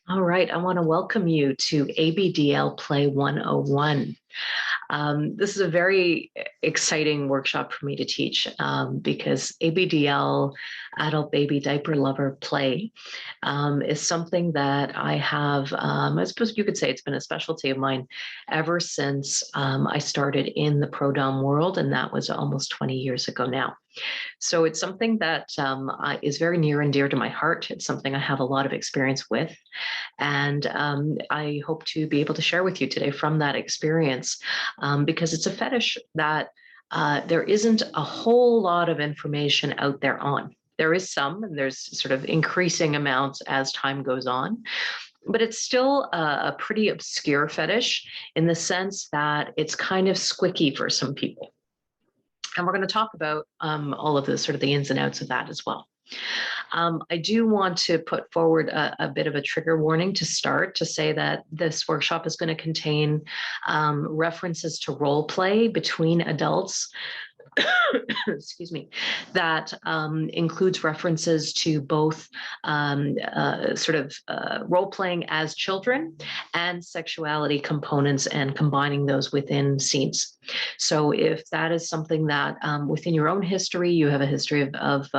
All right, I want to welcome you to ABDL Play 101. This is a very exciting workshop for me to teach because ABDL, Adult Baby Diaper Lover Play, is something that I have, I suppose you could say it's been a specialty of mine ever since I started in the pro-dom world, and that was almost 20 years ago now. So it's something that is very near and dear to my heart. It's something I have a lot of experience with. And I hope to be able to share with you today from that experience because it's a fetish that there isn't a whole lot of information out there on. There is some, and there's sort of increasing amounts as time goes on. But it's still a pretty obscure fetish in the sense that it's kind of squicky for some people. And we're going to talk about all of the sort of the ins and outs of that as well. I do want to put forward a bit of a trigger warning to start to say that this workshop is going to contain references to role play between adults. Excuse me, that includes references to both role playing as children and sexuality components and combining those within scenes. So if that is something that within your own history, you have a history of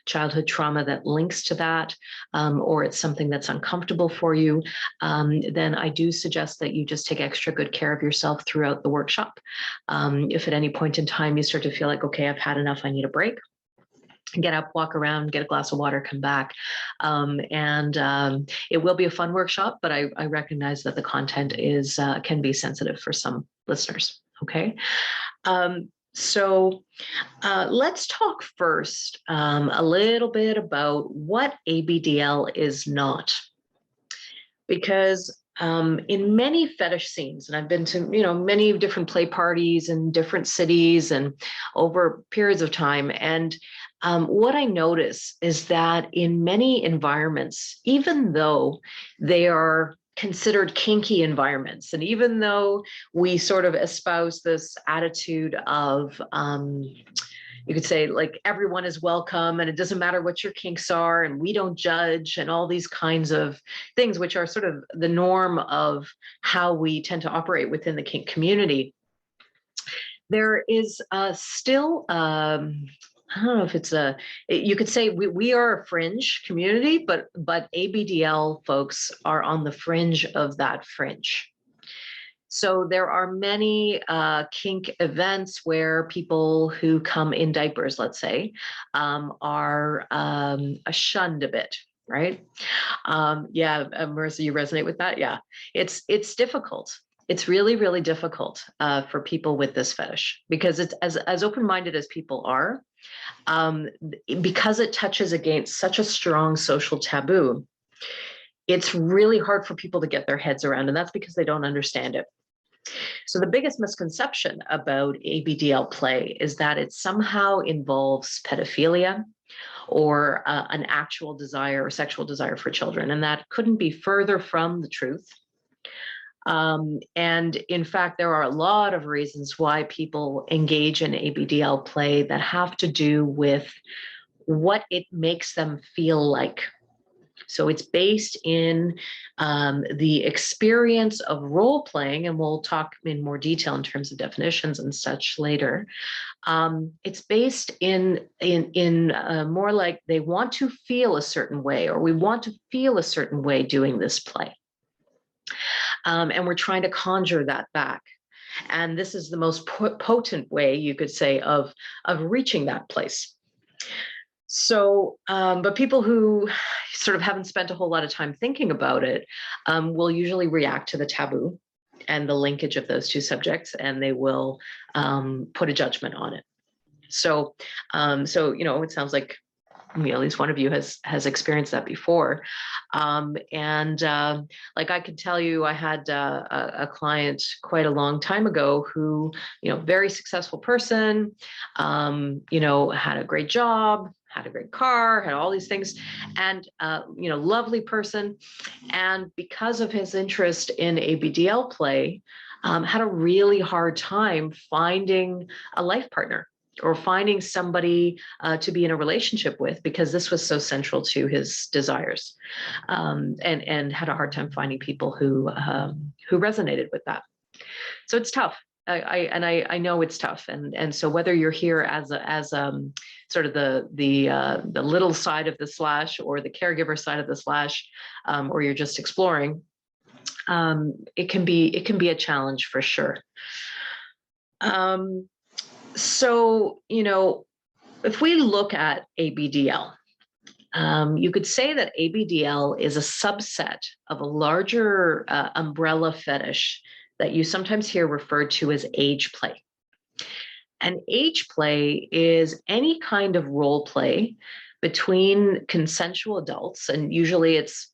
childhood trauma that links to that, or it's something that's uncomfortable for you, then I do suggest that you just take extra good care of yourself throughout the workshop. If at any point in time you start to feel like, okay, I've had enough, I need a break, get up, walk around, get a glass of water, come back. It will be a fun workshop, but I recognize that the content is can be sensitive for some listeners, okay? So let's talk first a little bit about what ABDL is not. Because in many fetish scenes, and I've been to many different play parties in different cities and over periods of time, and what I notice is that in many environments, even though they are considered kinky environments, and even though we sort of espouse this attitude of you could say like everyone is welcome and it doesn't matter what your kinks are and we don't judge and all these kinds of things, which are sort of the norm of how we tend to operate within the kink community, there is still I don't know if it's you could say we are a fringe community, but ABDL folks are on the fringe of that fringe. So there are many kink events where people who come in diapers, let's say, are shunned a bit, right? Yeah, Marissa, you resonate with that? Yeah, it's difficult. It's really, really difficult for people with this fetish because it's as open-minded as people are, because it touches against such a strong social taboo. It's really hard for people to get their heads around, and that's because they don't understand it. So the biggest misconception about ABDL play is that it somehow involves pedophilia or an actual desire or sexual desire for children, and that couldn't be further from the truth. And in fact, there are a lot of reasons why people engage in ABDL play that have to do with what it makes them feel like. So it's based in the experience of role playing, and we'll talk in more detail in terms of definitions and such later. It's based in more like they want to feel a certain way, or we want to feel a certain way doing this play. And we're trying to conjure that back. And this is the most potent way, you could say, of reaching that place. So, but people who sort of haven't spent a whole lot of time thinking about it will usually react to the taboo and the linkage of those two subjects, and they will put a judgment on it. So, it sounds like at least one of you has experienced that before. Like I could tell you, I had a client quite a long time ago who, very successful person, had a great job, had a great car, had all these things, and, lovely person. And because of his interest in ABDL play, had a really hard time finding a life partner. or finding somebody to be in a relationship with, because this was so central to his desires, and had a hard time finding people who resonated with that. So it's tough. I know it's tough, and so whether you're here as sort of the little side of the slash, or the caregiver side of the slash, or you're just exploring, it can be a challenge for sure. So if we look at ABDL, you could say that ABDL is a subset of a larger umbrella fetish that you sometimes hear referred to as age play. And age play is any kind of role play between consensual adults, and usually it's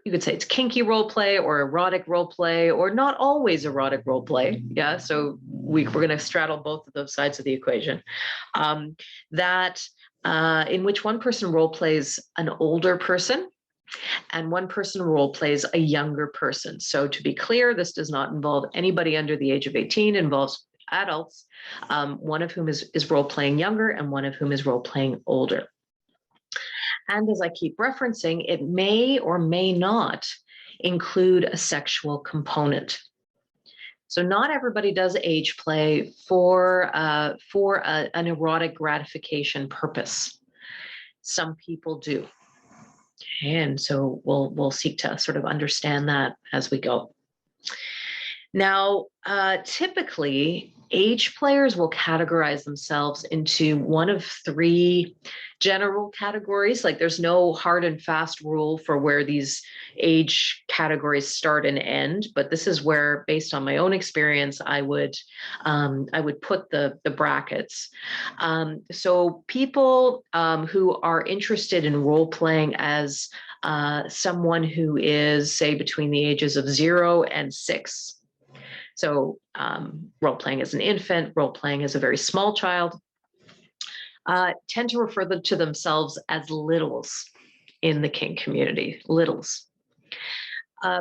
you could say it's kinky role play or erotic role play, or not always erotic role play. Yeah, so we're going to straddle both of those sides of the equation. That in which one person role plays an older person, and one person role plays a younger person. So to be clear, this does not involve anybody under the age of 18. It involves adults, one of whom is role playing younger, and one of whom is role playing older. And as I keep referencing, it may or may not include a sexual component. So not everybody does age play for an erotic gratification purpose. Some people do. And so we'll seek to sort of understand that as we go. Now, typically, age players will categorize themselves into one of three general categories. Like there's no hard and fast rule for where these age categories start and end, but this is where, based on my own experience, I would put the brackets. So people who are interested in role playing as someone who is, say, between the ages of 0 and 6. So role playing as an infant, role playing as a very small child, tend to refer to themselves as littles in the kink community, littles.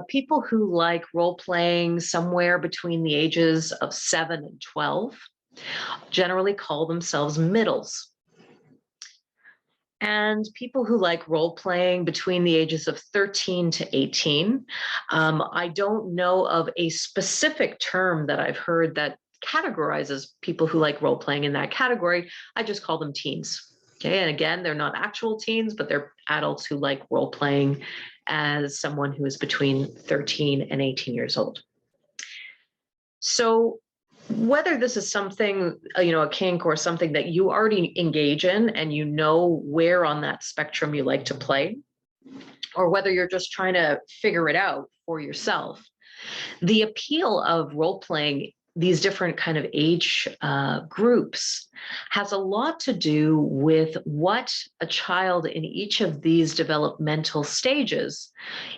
People who like role playing somewhere between the ages of 7 and 12 generally call themselves middles. And people who like role playing between the ages of 13 to 18, I don't know of a specific term that I've heard that categorizes people who like role playing in that category. I just call them teens. Okay, and again, they're not actual teens, but they're adults who like role playing as someone who is between 13 and 18 years old. So whether this is something, a kink, or something that you already engage in and you know where on that spectrum you like to play, or whether you're just trying to figure it out for yourself, the appeal of role playing these different kind of age groups has a lot to do with what a child in each of these developmental stages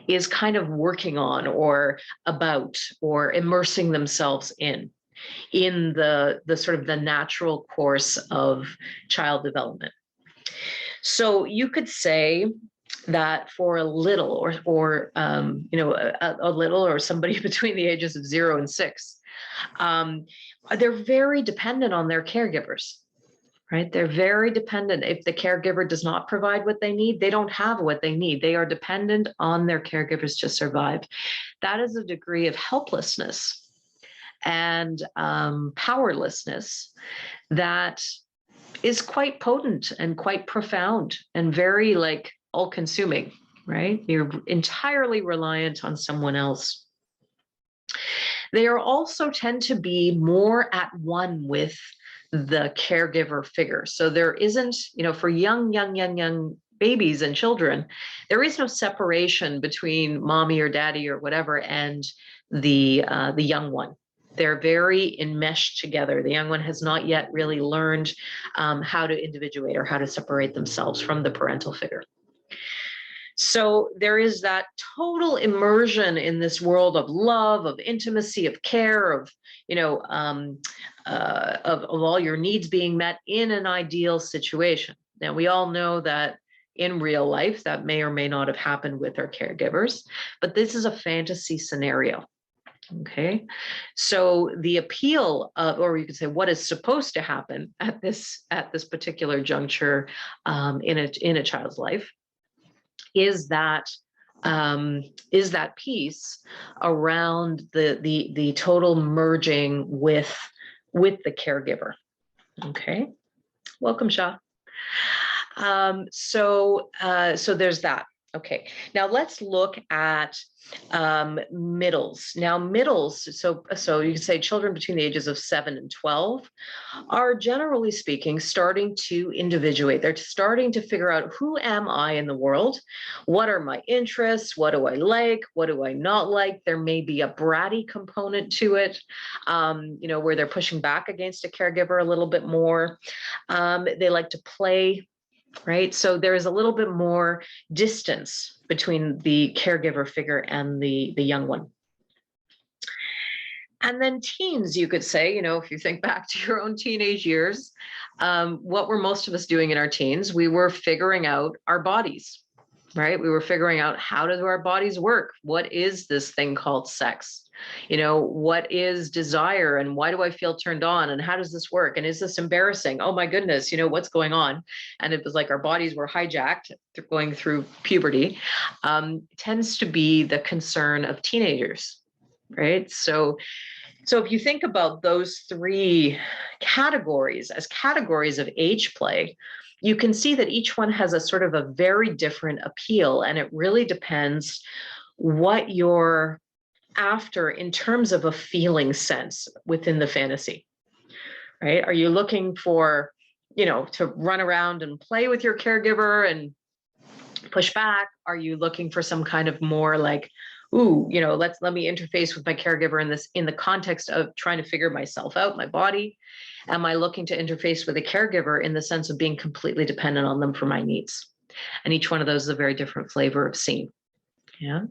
is kind of working on, or about, or immersing themselves in the sort of the natural course of child development. So you could say that for a little, or a little, or somebody between the ages of 0 and 6, they're very dependent on their caregivers, right? They're very dependent. If the caregiver does not provide what they need, they don't have what they need. They are dependent on their caregivers to survive. That is a degree of helplessness and powerlessness that is quite potent and quite profound and very all-consuming, right? You're entirely reliant on someone else. They are also tend to be more at one with the caregiver figure. So there isn't, for young babies and children, there is no separation between mommy or daddy or whatever and the young one. They're very enmeshed together. The young one has not yet really learned how to individuate or how to separate themselves from the parental figure. So there is that total immersion in this world of love, of intimacy, of care, of all your needs being met in an ideal situation. Now, we all know that in real life that may or may not have happened with our caregivers, but this is a fantasy scenario. Okay, so the appeal of, or you could say, what is supposed to happen at this particular juncture in a child's life is that piece around the total merging with the caregiver. Okay, welcome, Shah. So there's that. Okay, now let's look at middles. Now middles, so you can say children between the ages of 7 and 12 are, generally speaking, starting to individuate. They're starting to figure out, who am I in the world? What are my interests? What do I like? What do I not like? There may be a bratty component to it, where they're pushing back against a caregiver a little bit more. They like to play, right? So there is a little bit more distance between the caregiver figure and the young one. And then teens, you could say, if you think back to your own teenage years, what were most of us doing in our teens? We were figuring out our bodies, right? We were figuring out, how do our bodies work? What is this thing called sex? What is desire, and why do I feel turned on, and how does this work? And is this embarrassing? Oh my goodness, what's going on? And it was like our bodies were hijacked going through puberty. Tends to be the concern of teenagers, right? So if you think about those three categories as categories of age play, you can see that each one has a sort of a very different appeal, and it really depends what you're after in terms of a feeling sense within the fantasy, right? Are you looking for, to run around and play with your caregiver and push back? Are you looking for some kind of more like, ooh, let me interface with my caregiver in the context of trying to figure myself out, my body? Am I looking to interface with a caregiver in the sense of being completely dependent on them for my needs? And each one of those is a very different flavor of scene. Yeah.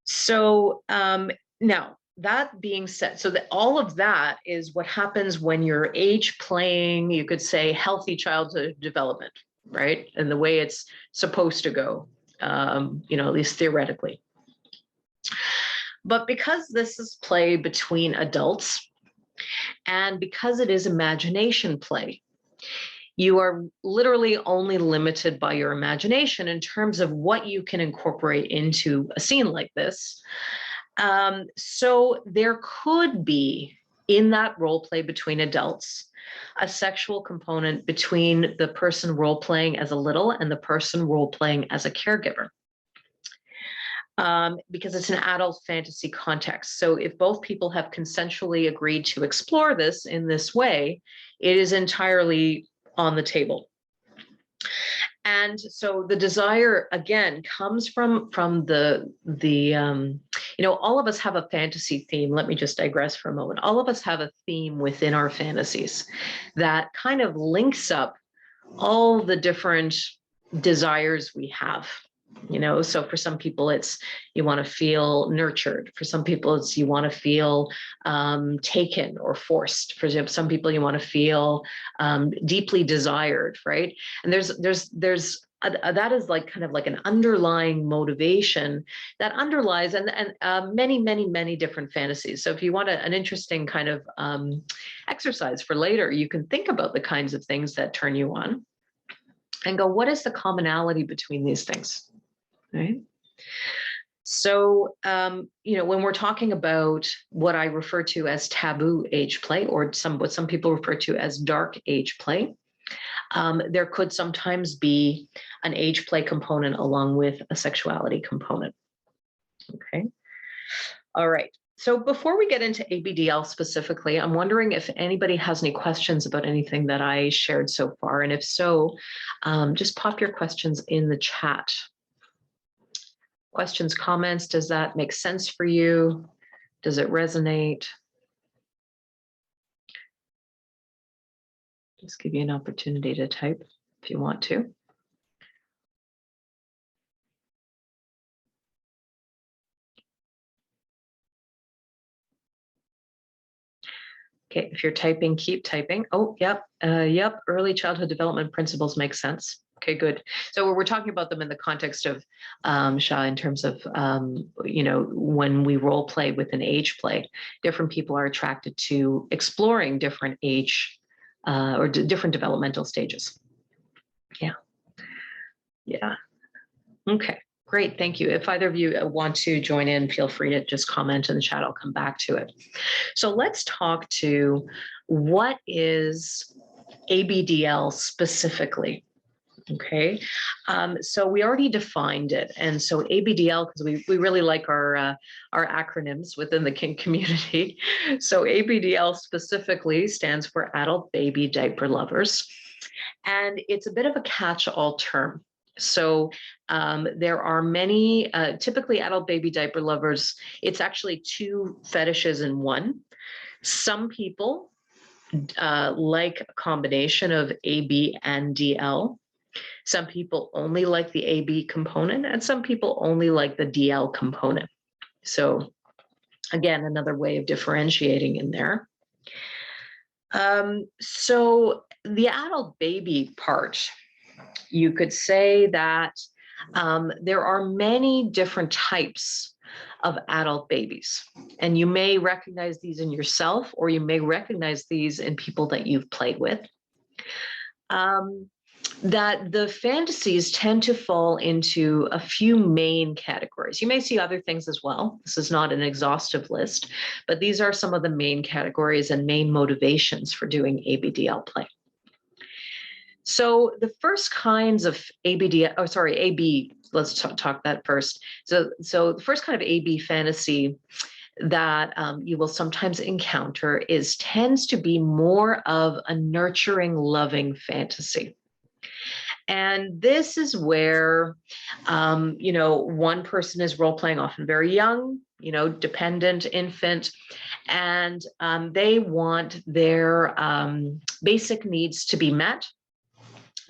So now, that being said, so that all of that is what happens when you're age playing, you could say, healthy childhood development, right? And the way it's supposed to go, at least theoretically. But because this is play between adults, and because it is imagination play, you are literally only limited by your imagination in terms of what you can incorporate into a scene like this. So there could be, in that role play between adults, a sexual component between the person role playing as a little and the person role playing as a caregiver. Because it's an adult fantasy context. So if both people have consensually agreed to explore this in this way, it is entirely on the table. And so the desire, again, comes from the all of us have a fantasy theme. Let me just digress for a moment. All of us have a theme within our fantasies that kind of links up all the different desires we have. So for some people, it's you want to feel nurtured. For some people, it's you want to feel taken or forced. For some people, you want to feel deeply desired, right? And there's that is like kind of like an underlying motivation that underlies and many different fantasies. So if you want an interesting kind of exercise for later, you can think about the kinds of things that turn you on and go, what is the commonality between these things? Right. So, when we're talking about what I refer to as taboo age play, or what some people refer to as dark age play, there could sometimes be an age play component along with a sexuality component. Okay. All right. So before we get into ABDL specifically, I'm wondering if anybody has any questions about anything that I shared so far. And if so, just pop your questions in the chat. Questions, comments, does that make sense for you? Does it resonate? Just give you an opportunity to type if you want to. Okay, if you're typing, keep typing. Oh, yep, early childhood development principles make sense. Okay, good. So we're talking about them in the context of Shah, in terms of when we role play with an age play, different people are attracted to exploring different age or different developmental stages. Yeah, yeah. Okay, great. Thank you. If either of you want to join in, feel free to just comment in the chat. I'll come back to it. So let's talk to what is ABDL specifically. Okay, so we already defined it, and so ABDL, because we really like our acronyms within the kink community. So ABDL specifically stands for Adult Baby Diaper Lovers, and it's a bit of a catch-all term. So there are many, typically adult baby diaper lovers. It's actually two fetishes in one. Some people like a combination of AB and DL. Some people only like the AB component, and some people only like the DL component. So again, another way of differentiating in there. So the adult baby part, you could say that there are many different types of adult babies, and you may recognize these in yourself, or you may recognize these in people that you've played with. That the fantasies tend to fall into a few main categories. You may see other things as well. This is not an exhaustive list, but these are some of the main categories and main motivations for doing ABDL play. So the first kinds of AB, let's talk that first. So the first kind of AB fantasy that you will sometimes encounter tends to be more of a nurturing, loving fantasy. And this is where, one person is role playing, often very young, dependent infant, and they want their basic needs to be met.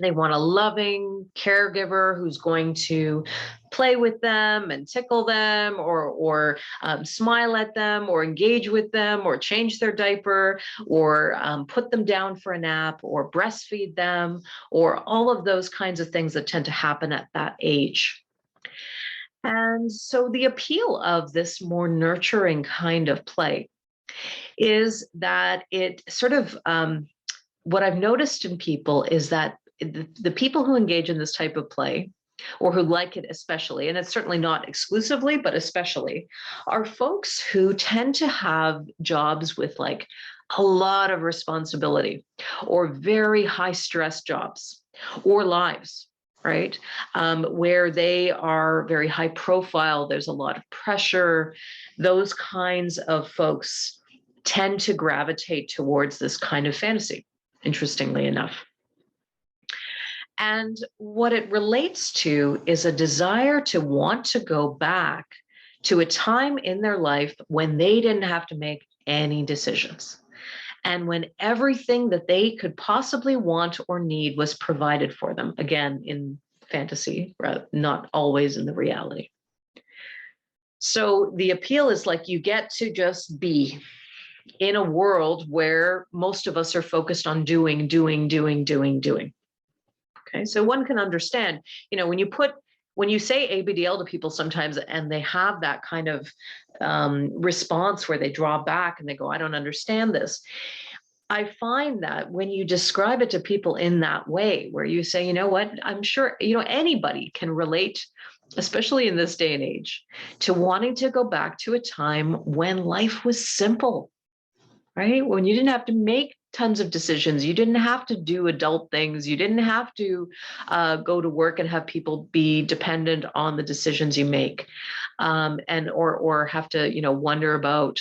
They want a loving caregiver who's going to play with them and tickle them, or smile at them, or engage with them, or change their diaper, or put them down for a nap, or breastfeed them, or all of those kinds of things that tend to happen at that age. And so the appeal of this more nurturing kind of play is that it sort of, what I've noticed in people is that the people who engage in this type of play, or who like it especially, and it's certainly not exclusively, but especially, are folks who tend to have jobs with like a lot of responsibility, or very high stress jobs, or lives, right? Where they are very high profile, there's a lot of pressure. Those kinds of folks tend to gravitate towards this kind of fantasy, interestingly enough. And what it relates to is a desire to want to go back to a time in their life when they didn't have to make any decisions, and when everything that they could possibly want or need was provided for them, again, in fantasy, not always in the reality. So the appeal is like you get to just be in a world where most of us are focused on doing. Okay, so one can understand, when you say ABDL to people sometimes, and they have that kind of response where they draw back and they go, I don't understand this. I find that when you describe it to people in that way, where you say, you know what, I'm sure, anybody can relate, especially in this day and age, to wanting to go back to a time when life was simple, right? When you didn't have to make tons of decisions, you didn't have to do adult things, you didn't have to go to work and have people be dependent on the decisions you make, or have to, wonder about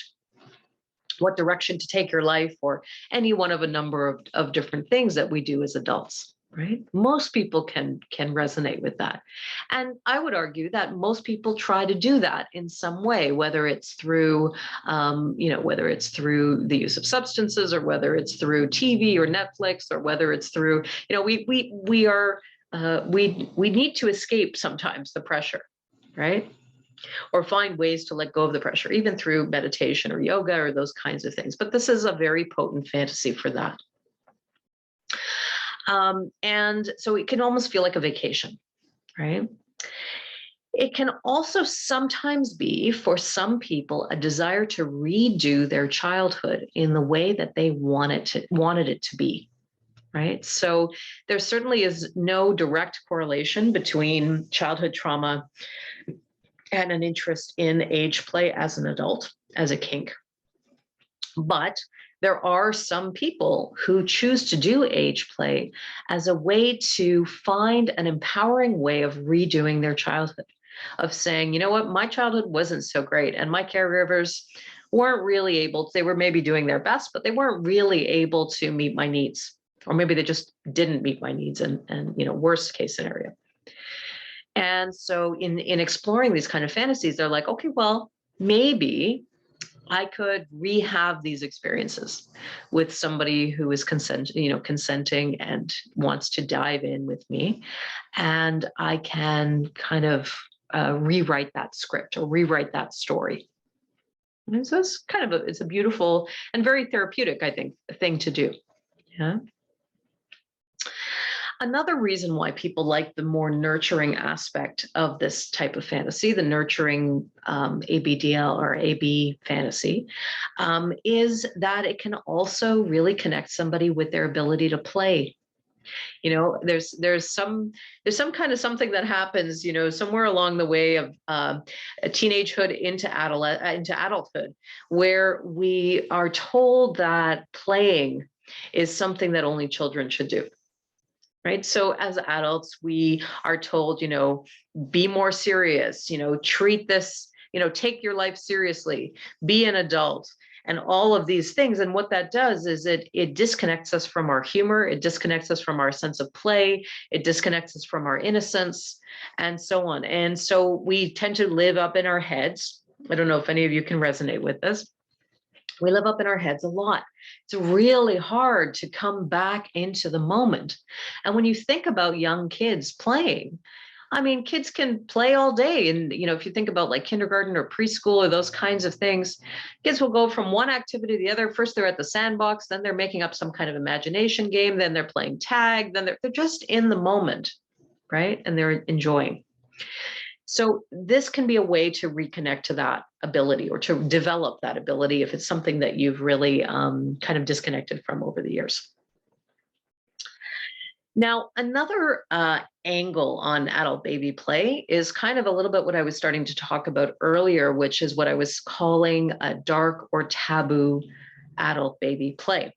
what direction to take your life, or any one of a number of different things that we do as adults. Right? Most people can resonate with that. And I would argue that most people try to do that in some way, whether it's through, whether it's through the use of substances, or whether it's through TV or Netflix, or whether it's through, we need to escape sometimes the pressure, right? Or find ways to let go of the pressure, even through meditation or yoga or those kinds of things. But this is a very potent fantasy for that. And so it can almost feel like a vacation, right? It can also sometimes be, for some people, a desire to redo their childhood in the way that they wanted it to be, right? So there certainly is no direct correlation between childhood trauma and an interest in age play as an adult, as a kink. But there are some people who choose to do age play as a way to find an empowering way of redoing their childhood, of saying, you know what, my childhood wasn't so great, and my caregivers weren't really able to, they were maybe doing their best, but they weren't really able to meet my needs. Or maybe they just didn't meet my needs, and worst case scenario. And so in exploring these kind of fantasies, they're like, okay, well, maybe I could rehab these experiences with somebody who is consenting and wants to dive in with me, and I can kind of rewrite that script or rewrite that story. And so it's it's a beautiful and very therapeutic, I think, thing to do. Yeah. Another reason why people like the more nurturing aspect of this type of fantasy, the nurturing ABDL or AB fantasy, is that it can also really connect somebody with their ability to play. There's some kind of something that happens, somewhere along the way of a teenagehood into adulthood, where we are told that playing is something that only children should do. Right. So as adults, we are told, be more serious, treat this, take your life seriously, be an adult, and all of these things. And what that does is it disconnects us from our humor. It disconnects us from our sense of play. It disconnects us from our innocence, and so on. And so we tend to live up in our heads. I don't know if any of you can resonate with this. We live up in our heads a lot. It's really hard to come back into the moment. And when you think about young kids playing, I mean, kids can play all day. And, if you think about like kindergarten or preschool or those kinds of things, kids will go from one activity to the other. First, they're at the sandbox, then they're making up some kind of imagination game, then they're playing tag, then they're just in the moment, right? And they're enjoying. So this can be a way to reconnect to that ability or to develop that ability if it's something that you've really kind of disconnected from over the years. Now, another angle on adult baby play is kind of a little bit what I was starting to talk about earlier, which is what I was calling a dark or taboo adult baby play.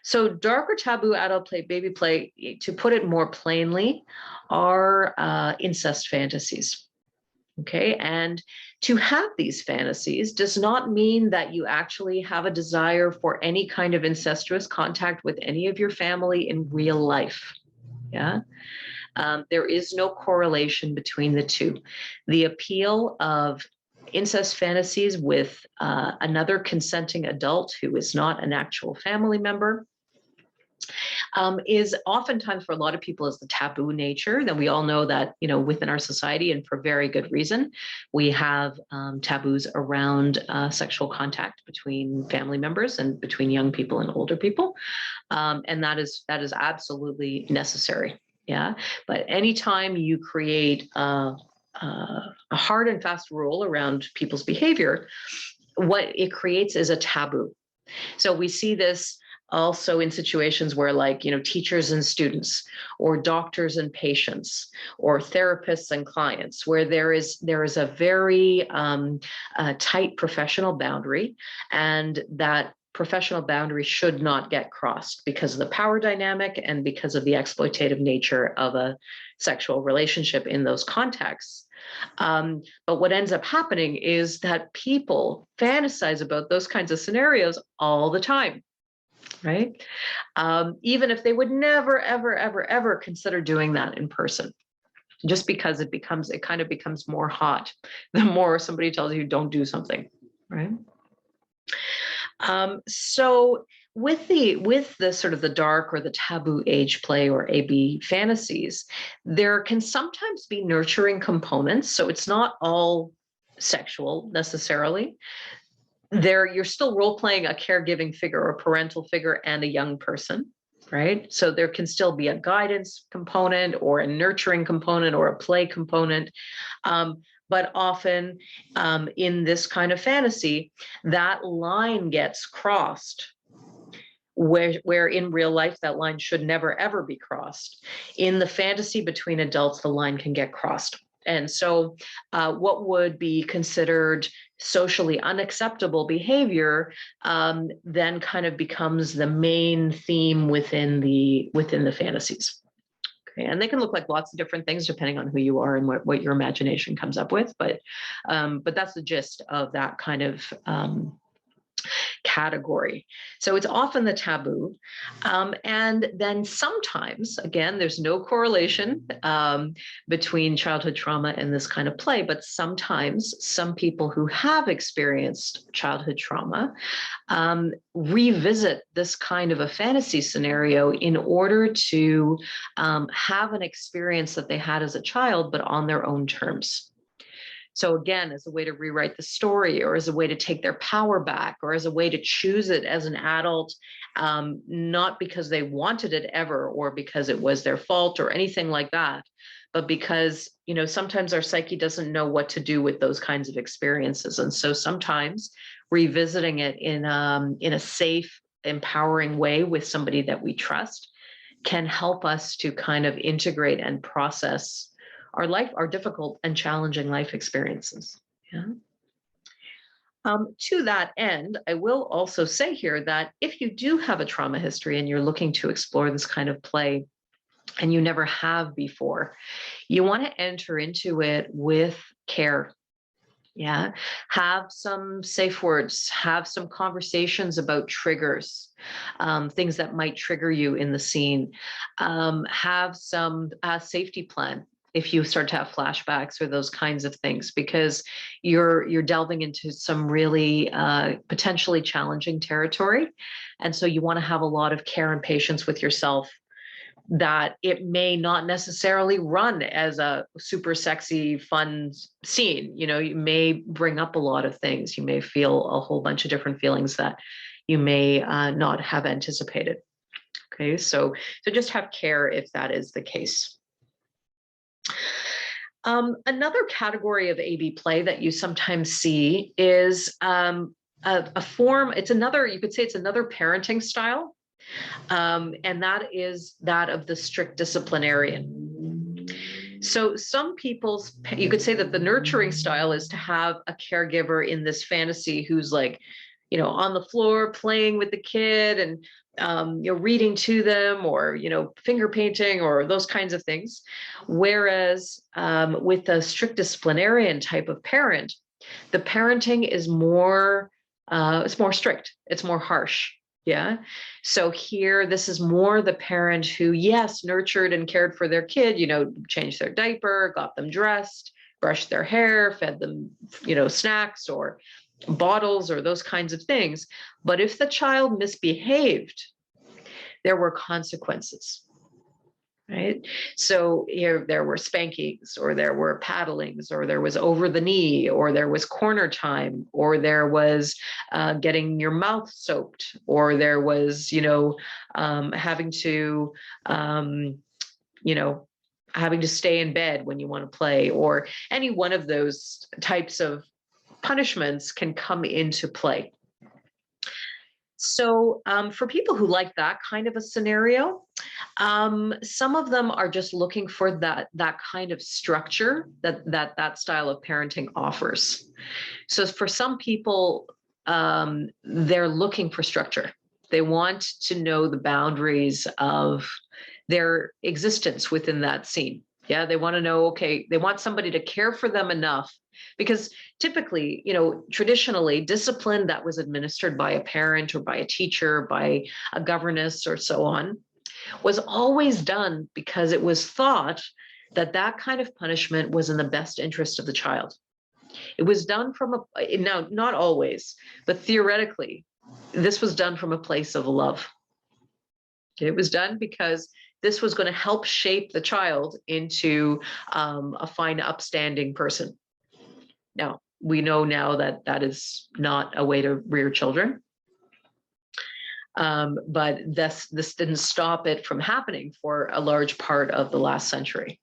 So dark or taboo adult baby play, to put it more plainly, are incest fantasies. Okay. And to have these fantasies does not mean that you actually have a desire for any kind of incestuous contact with any of your family in real life. Yeah. There is no correlation between the two. The appeal of incest fantasies with another consenting adult who is not an actual family member is oftentimes, for a lot of people, is the taboo nature. Then we all know that, within our society, and for very good reason, we have taboos around sexual contact between family members and between young people and older people. And that is absolutely necessary. Yeah. But anytime you create a hard and fast rule around people's behavior, what it creates is a taboo. So we see this also in situations where, like, teachers and students, or doctors and patients, or therapists and clients, where there is a very tight professional boundary, and that professional boundary should not get crossed because of the power dynamic and because of the exploitative nature of a sexual relationship in those contexts. But what ends up happening is that people fantasize about those kinds of scenarios all the time, right? Even if they would never, ever, ever, ever consider doing that in person, just because it kind of becomes more hot the more somebody tells you don't do something, right? So with the sort of the dark or the taboo age play or AB fantasies, there can sometimes be nurturing components. So it's not all sexual necessarily. You're still role playing a caregiving figure or parental figure and a young person. right? So there can still be a guidance component or a nurturing component or a play component. But often in this kind of fantasy, that line gets crossed where in real life that line should never ever be crossed. In the fantasy between adults, the line can get crossed. And so what would be considered socially unacceptable behavior then kind of becomes the main theme within the fantasies. Okay, and they can look like lots of different things depending on who you are and what your imagination comes up with. But that's the gist of that kind of category. So it's often the taboo. And then sometimes, again, there's no correlation between childhood trauma and this kind of play, but sometimes some people who have experienced childhood trauma revisit this kind of a fantasy scenario in order to have an experience that they had as a child, but on their own terms. So again, as a way to rewrite the story, or as a way to take their power back, or as a way to choose it as an adult, not because they wanted it ever, or because it was their fault or anything like that, but because, sometimes our psyche doesn't know what to do with those kinds of experiences. And so sometimes revisiting it in a safe, empowering way with somebody that we trust can help us to kind of integrate and process our difficult and challenging life experiences. Yeah. To that end, I will also say here that if you do have a trauma history and you're looking to explore this kind of play and you never have before, you want to enter into it with care. Yeah. Have some safe words, have some conversations about triggers, things that might trigger you in the scene, have some safety plan if you start to have flashbacks or those kinds of things, because you're delving into some really potentially challenging territory. And so you want to have a lot of care and patience with yourself, that it may not necessarily run as a super sexy, fun scene. You may bring up a lot of things. You may feel a whole bunch of different feelings that you may not have anticipated. Okay, so just have care if that is the case. Another category of AB play that you sometimes see is a form, you could say it's another parenting style, and that is that of the strict disciplinarian. So some people's, you could say that the nurturing style is to have a caregiver in this fantasy who's like, on the floor playing with the kid and reading to them, or finger painting, or those kinds of things. Whereas with the strict disciplinarian type of parent, the parenting is more it's more strict, it's more harsh. Yeah. So here, this is more the parent who, yes, nurtured and cared for their kid, changed their diaper, got them dressed, brushed their hair, fed them, snacks or bottles or those kinds of things. But if the child misbehaved, there were consequences, right? So here there were spankings, or there were paddlings, or there was over the knee, or there was corner time, or there was getting your mouth soaped, or there was, having to, having to stay in bed when you want to play, or any one of those types of punishments can come into play. So for people who like that kind of a scenario, some of them are just looking for that kind of structure that style of parenting offers. So for some people, they're looking for structure. They want to know the boundaries of their existence within that scene. Yeah, they want to know, okay, they want somebody to care for them enough, because typically, traditionally, discipline that was administered by a parent or by a teacher, by a governess or so on, was always done because it was thought that kind of punishment was in the best interest of the child. It was done now, not always, but theoretically, this was done from a place of love. It was done because this was going to help shape the child into a fine, upstanding person. Now, we know now that is not a way to rear children. But this didn't stop it from happening for a large part of the last century.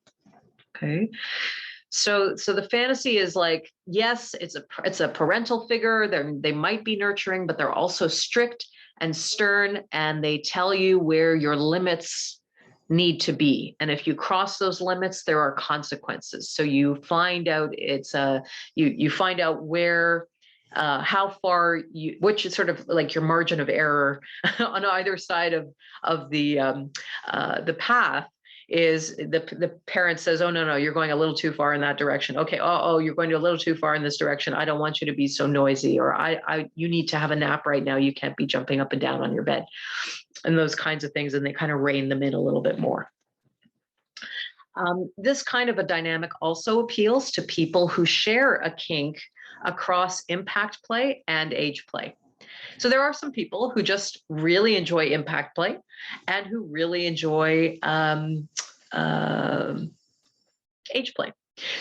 Okay. So the fantasy is like, yes, it's a parental figure. They might be nurturing, but they're also strict and stern, and they tell you where your limits need to be. And if you cross those limits, there are consequences. So you find out you find out where how far which is sort of like your margin of error on either side of the path is the parent says, oh, no, you're going a little too far in that direction. Okay. Oh, you're going a little too far in this direction. I don't want you to be so noisy, or you need to have a nap right now. You can't be jumping up and down on your bed, and those kinds of things. And they kind of rein them in a little bit more. This kind of a dynamic also appeals to people who share a kink across impact play and age play. So there are some people who just really enjoy impact play and who really enjoy age play.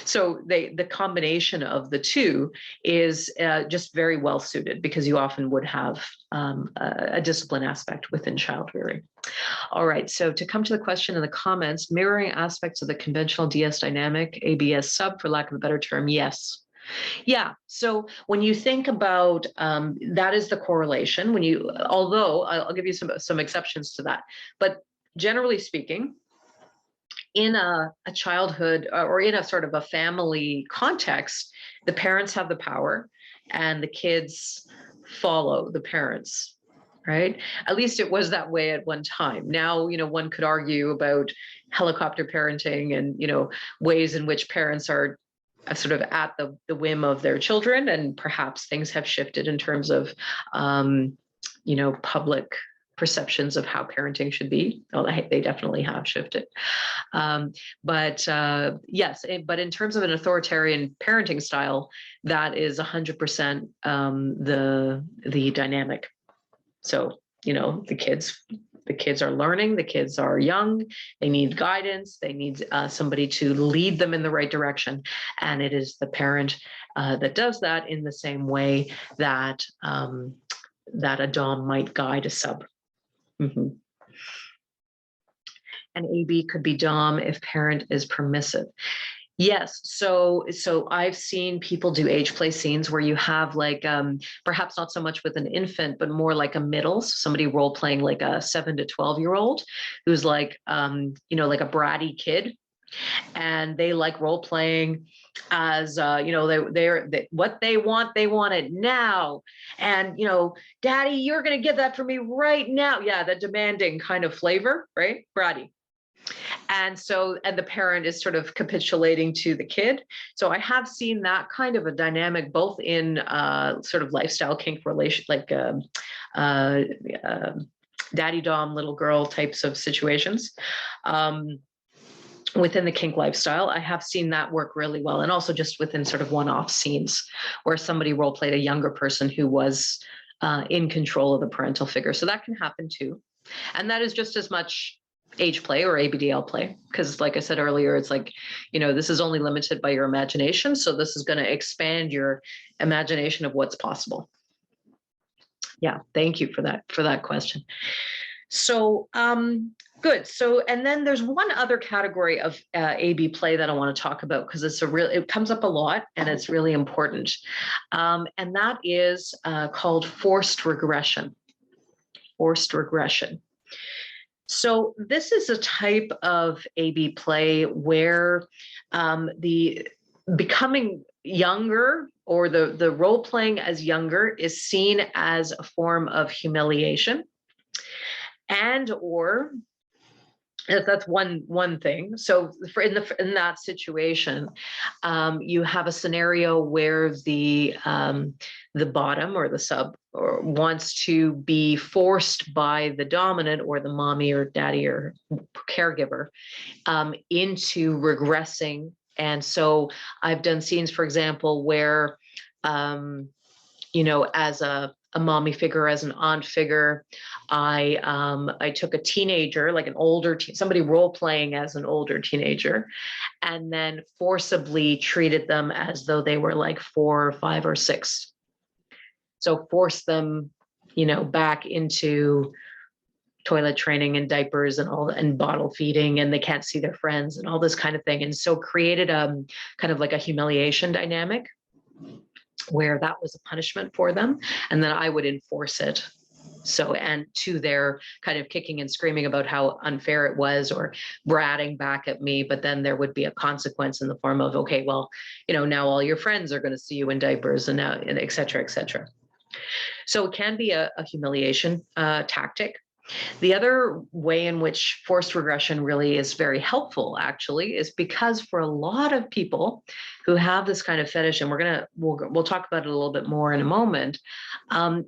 So the combination of the two is just very well suited, because you often would have a discipline aspect within child rearing. All right, so to come to the question in the comments, mirroring aspects of the conventional DS dynamic, ABS sub, for lack of a better term, yes. Yeah, so when you think about that is the correlation. Although I'll give you some exceptions to that, but generally speaking, in a childhood or in a sort of a family context, the parents have the power and the kids follow the parents, right? At least it was that way at one time. Now, one could argue about helicopter parenting and, ways in which parents are sort of at the whim of their children, and perhaps things have shifted in terms of, public perceptions of how parenting should be. Well, they definitely have shifted. Yes, but in terms of an authoritarian parenting style, that is 100% the dynamic. So, the kids are learning, the kids are young, they need guidance, they need somebody to lead them in the right direction. And it is the parent that does that in the same way that that a dom might guide a sub. Mm-hmm. And AB could be dom if parent is permissive. Yes, so I've seen people do age play scenes where you have like perhaps not so much with an infant, but more like a middle, somebody role playing like a 7 to 12-year-old who's like like a bratty kid, and they like role playing as they what they want it now, and daddy, you're gonna get that for me right now. Yeah, the demanding kind of flavor, right? Bratty. And the parent is sort of capitulating to the kid. So I have seen that kind of a dynamic both in sort of lifestyle kink relation, like daddy dom, little girl types of situations. Within the kink lifestyle, I have seen that work really well. And also just within sort of one-off scenes where somebody role played a younger person who was in control of the parental figure. So that can happen too. And that is just as much age play or ABDL play, because like I said earlier, it's like, this is only limited by your imagination. So this is going to expand your imagination of what's possible. Yeah, thank you for that question. So good. So, and then there's one other category of AB play that I want to talk about, because it comes up a lot and it's really important. And that is called forced regression. Forced regression. So this is a type of AB play where the becoming younger, or the role playing as younger, is seen as a form of humiliation, and or that's one thing. So in that situation, you have a scenario where the bottom or the sub wants to be forced by the dominant or the mommy or daddy or caregiver into regressing. And so I've done scenes, for example, where as a mommy figure, as an aunt figure, I took a teenager, like an older somebody role playing as an older teenager, and then forcibly treated them as though they were like 4 or 5 or 6. So force them back into toilet training and diapers and and bottle feeding, and they can't see their friends and all this kind of thing. And so created kind of like a humiliation dynamic where that was a punishment for them. And then I would enforce it. So, and to their kind of kicking and screaming about how unfair it was or bratting back at me, but then there would be a consequence in the form of, okay, well, now all your friends are going to see you in diapers and now, and et cetera, et cetera. So it can be a humiliation tactic. The other way in which forced regression really is very helpful, actually, is because for a lot of people who have this kind of fetish, and we'll talk about it a little bit more in a moment,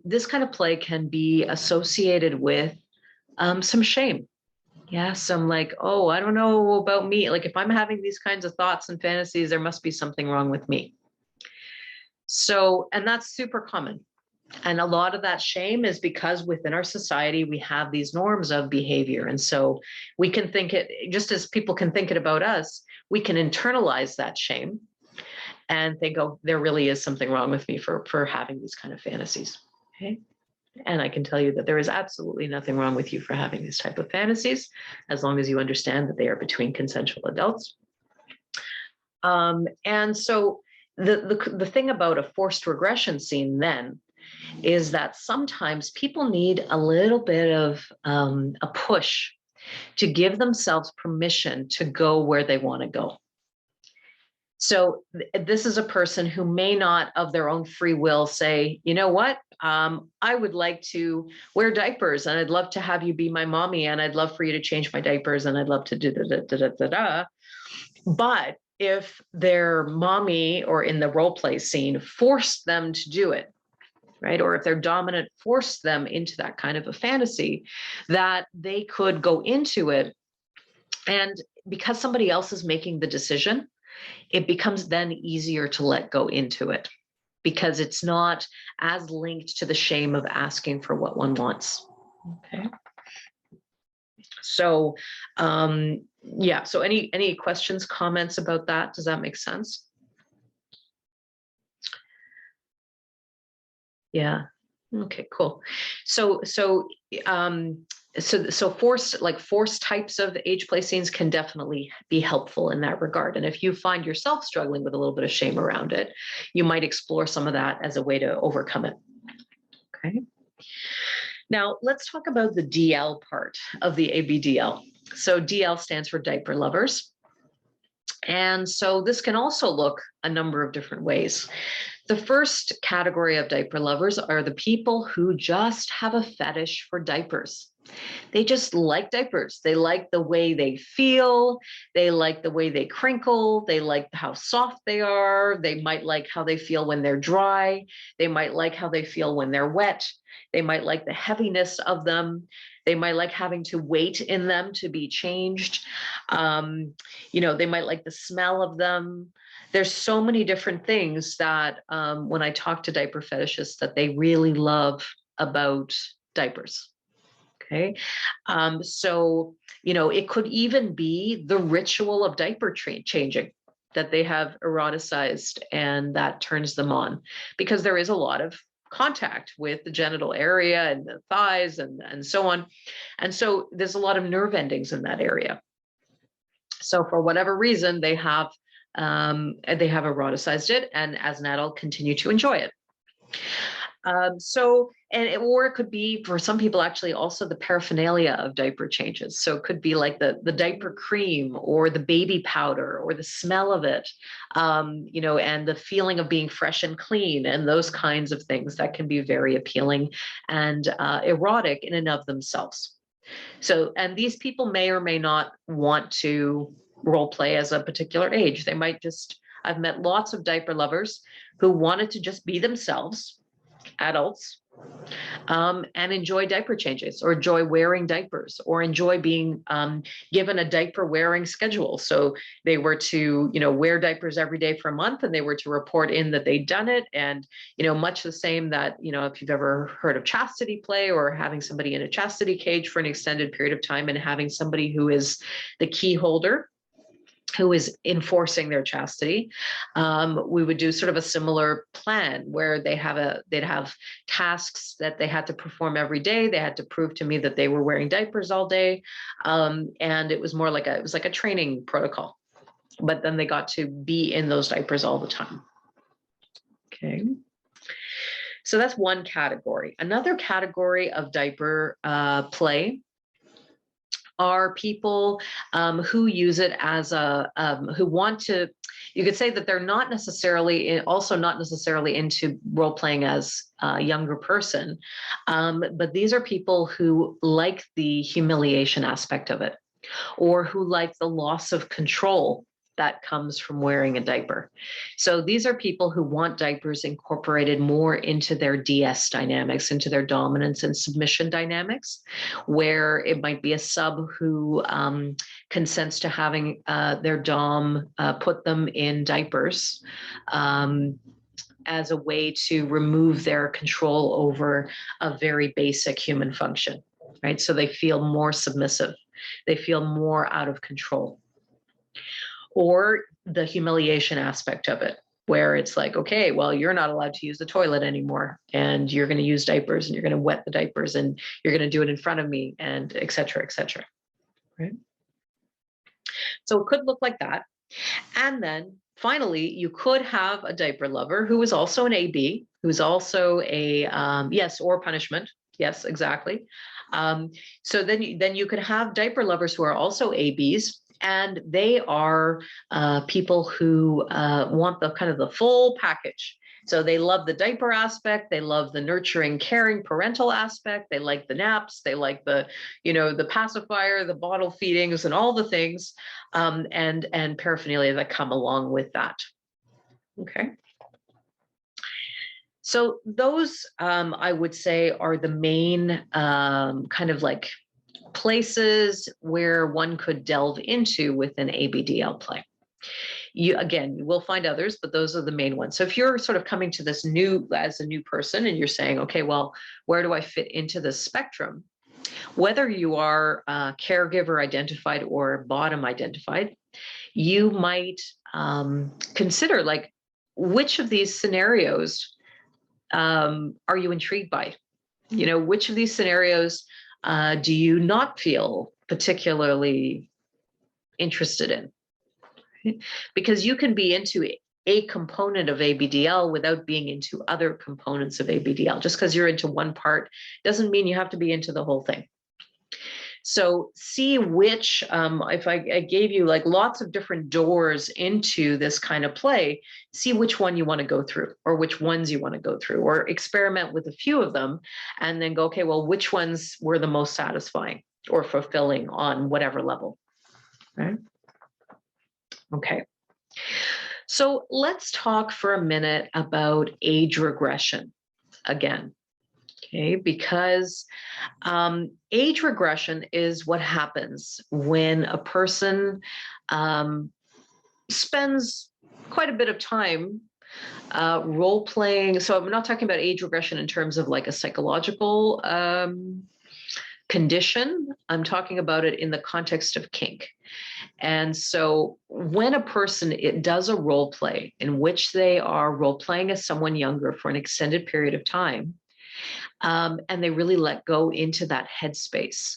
this kind of play can be associated with some shame. Yeah, some like, oh, I don't know about me. Like if I'm having these kinds of thoughts and fantasies, there must be something wrong with me. So, and that's super common. And a lot of that shame is because within our society, we have these norms of behavior. And so we can think it, just as people can think it about us, we can internalize that shame and think, oh, there really is something wrong with me for having these kind of fantasies. Okay. And I can tell you that there is absolutely nothing wrong with you for having these type of fantasies, as long as you understand that they are between consensual adults. And so the thing about a forced regression scene then is that sometimes people need a little bit of a push to give themselves permission to go where they want to go. So this is a person who may not of their own free will say, you know what, I would like to wear diapers and I'd love to have you be my mommy and I'd love for you to change my diapers and I'd love to do da da da da da. But if their mommy or in the role play scene forced them to do it, right? Or if their dominant forced them into that kind of a fantasy, that they could go into it. And because somebody else is making the decision, it becomes then easier to let go into it because it's not as linked to the shame of asking for what one wants. Okay. So, yeah. So any questions, comments about that? Does that make sense? Yeah. Okay, cool. So forced types of age play scenes can definitely be helpful in that regard. And if you find yourself struggling with a little bit of shame around it, you might explore some of that as a way to overcome it. Okay. Now let's talk about the DL part of the ABDL. So DL stands for diaper lovers. And so this can also look a number of different ways. The first category of diaper lovers are the people who just have a fetish for diapers. They just like diapers. They like the way they feel. They like the way they crinkle. They like how soft they are. They might like how they feel when they're dry. They might like how they feel when they're wet. They might like the heaviness of them. They might like having to wait in them to be changed. They might like the smell of them. There's so many different things that when I talk to diaper fetishists that they really love about diapers. Okay. So, it could even be the ritual of diaper changing that they have eroticized and that turns them on because there is a lot of contact with the genital area and the thighs and so on. And so there's a lot of nerve endings in that area. So for whatever reason, they have eroticized it and as an adult continue to enjoy it. Or it could be for some people actually also the paraphernalia of diaper changes. So it could be like the diaper cream or the baby powder or the smell of it, and the feeling of being fresh and clean and those kinds of things that can be very appealing and erotic in and of themselves. So, and these people may or may not want to role play as a particular age. They might just, I've met lots of diaper lovers who wanted to just be themselves, adults, and enjoy diaper changes or enjoy wearing diapers or enjoy being given a diaper wearing schedule. So they were to, wear diapers every day for a month and they were to report in that they'd done it. And, much the same that, if you've ever heard of chastity play or having somebody in a chastity cage for an extended period of time and having somebody who is the key holder who is enforcing their chastity. We would do sort of a similar plan where they'd have tasks that they had to perform every day. They had to prove to me that they were wearing diapers all day. And it was more like it was like a training protocol, but then they got to be in those diapers all the time. Okay. So that's one category. Another category of diaper play are people who use it as who want to, you could say that they're not necessarily, also not necessarily into role playing as a younger person, but these are people who like the humiliation aspect of it, or who like the loss of control that comes from wearing a diaper. So these are people who want diapers incorporated more into their DS dynamics, into their dominance and submission dynamics, where it might be a sub who consents to having their dom put them in diapers as a way to remove their control over a very basic human function, right? So they feel more submissive. They feel more out of control. Or the humiliation aspect of it, where it's like, okay, well, you're not allowed to use the toilet anymore, and you're going to use diapers, and you're going to wet the diapers, and you're going to do it in front of me, and et cetera, right? So it could look like that. And then finally, you could have a diaper lover who is also an AB, who's also a, yes, or punishment. Yes, exactly. So then you could have diaper lovers who are also ABs, and they are people who want the kind of the full package. So they love the diaper aspect, they love the nurturing, caring parental aspect, they like the naps, they like the, the pacifier, the bottle feedings, and all the things, and paraphernalia that come along with that. Okay. So those, I would say, are the main kind of like places where one could delve into with an ABDL play. You will find others, but those are the main ones. So if you're sort of coming to this as a new person and you're saying, okay, well, where do I fit into this spectrum? Whether you are caregiver identified or bottom identified, you might consider, like, which of these scenarios are you intrigued by? Which of these scenarios do you not feel particularly interested in? Because you can be into a component of ABDL without being into other components of ABDL. Just because you're into one part doesn't mean you have to be into the whole thing. So see which, if I gave you like lots of different doors into this kind of play, see which one you want to go through, or which ones you want to go through, or experiment with a few of them and then go, okay, well, which ones were the most satisfying or fulfilling on whatever level, right? Okay. So let's talk for a minute about age regression again. Okay, because age regression is what happens when a person spends quite a bit of time role playing. So I'm not talking about age regression in terms of like a psychological condition. I'm talking about it in the context of kink. And so when a person does a role play in which they are role playing as someone younger for an extended period of time, and they really let go into that headspace,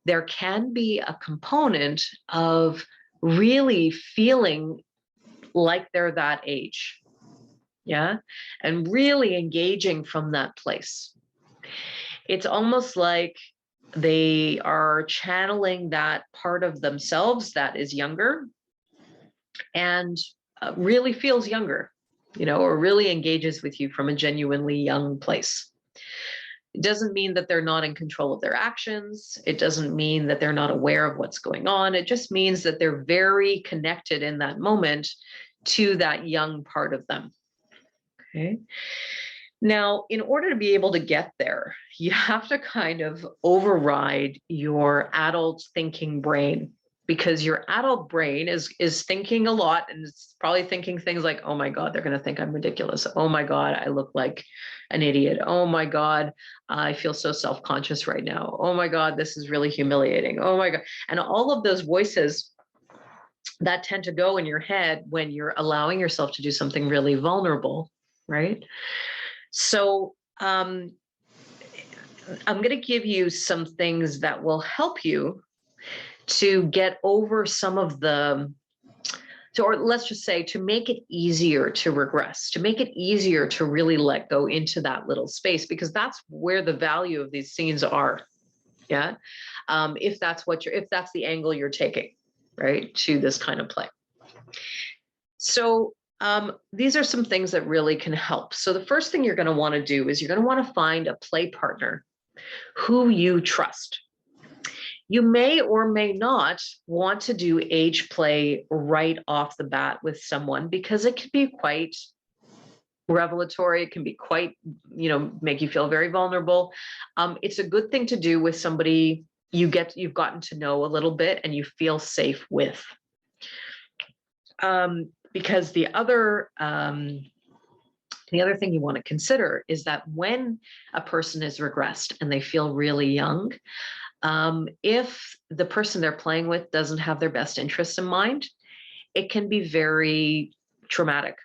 there can be a component of really feeling like they're that age. Yeah. And really engaging from that place. It's almost like they are channeling that part of themselves that is younger and really feels younger, or really engages with you from a genuinely young place. It doesn't mean that they're not in control of their actions. It doesn't mean that they're not aware of what's going on. It just means that they're very connected in that moment to that young part of them. Okay. Now, in order to be able to get there, you have to kind of override your adult thinking brain, because your adult brain is thinking a lot, and it's probably thinking things like, oh my God, they're going to think I'm ridiculous. Oh my God, I look like an idiot. Oh my God, I feel so self-conscious right now. Oh my God, this is really humiliating. Oh my God. And all of those voices that tend to go in your head when you're allowing yourself to do something really vulnerable, right? So I'm going to give you some things that will help you to get over some of the, or let's just say to make it easier to regress, to make it easier to really let go into that little space, because that's where the value of these scenes are. Yeah. If that's if that's the angle you're taking, right, to this kind of play. So these are some things that really can help. So the first thing you're going to want to do is you're going to want to find a play partner who you trust. You may or may not want to do age play right off the bat with someone, because it can be quite revelatory. It can be quite, make you feel very vulnerable. It's a good thing to do with somebody you've gotten to know a little bit and you feel safe with. Because the other thing you want to consider is that when a person is regressed and they feel really young, if the person they're playing with doesn't have their best interests in mind, it can be very traumatic.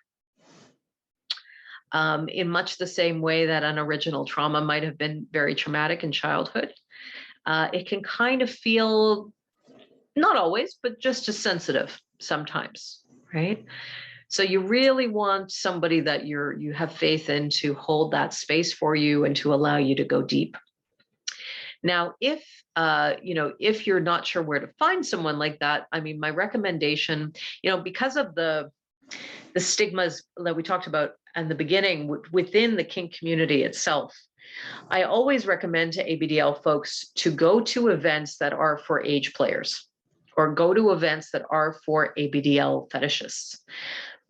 In much the same way that an original trauma might have been very traumatic in childhood, it can kind of feel, not always, but just as sensitive sometimes, right? So you really want somebody that you have faith in to hold that space for you and to allow you to go deep. Now, if you're not sure where to find someone like that, I mean, my recommendation, because of the stigmas that we talked about in the beginning within the kink community itself, I always recommend to ABDL folks to go to events that are for age players, or go to events that are for ABDL fetishists,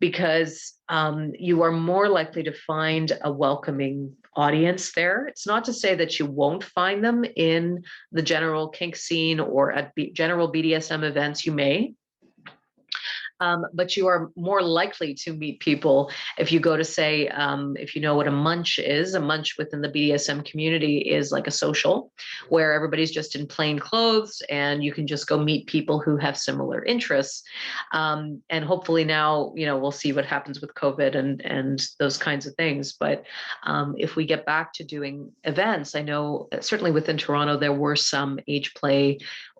because you are more likely to find a welcoming audience there. It's not to say that you won't find them in the general kink scene or at general BDSM events. You may. But you are more likely to meet people if you go to, say, if you know what a munch is. A munch within the BDSM community is like a social where everybody's just in plain clothes and you can just go meet people who have similar interests. And hopefully now, we'll see what happens with COVID and those kinds of things. But if we get back to doing events, I know certainly within Toronto, there were some age play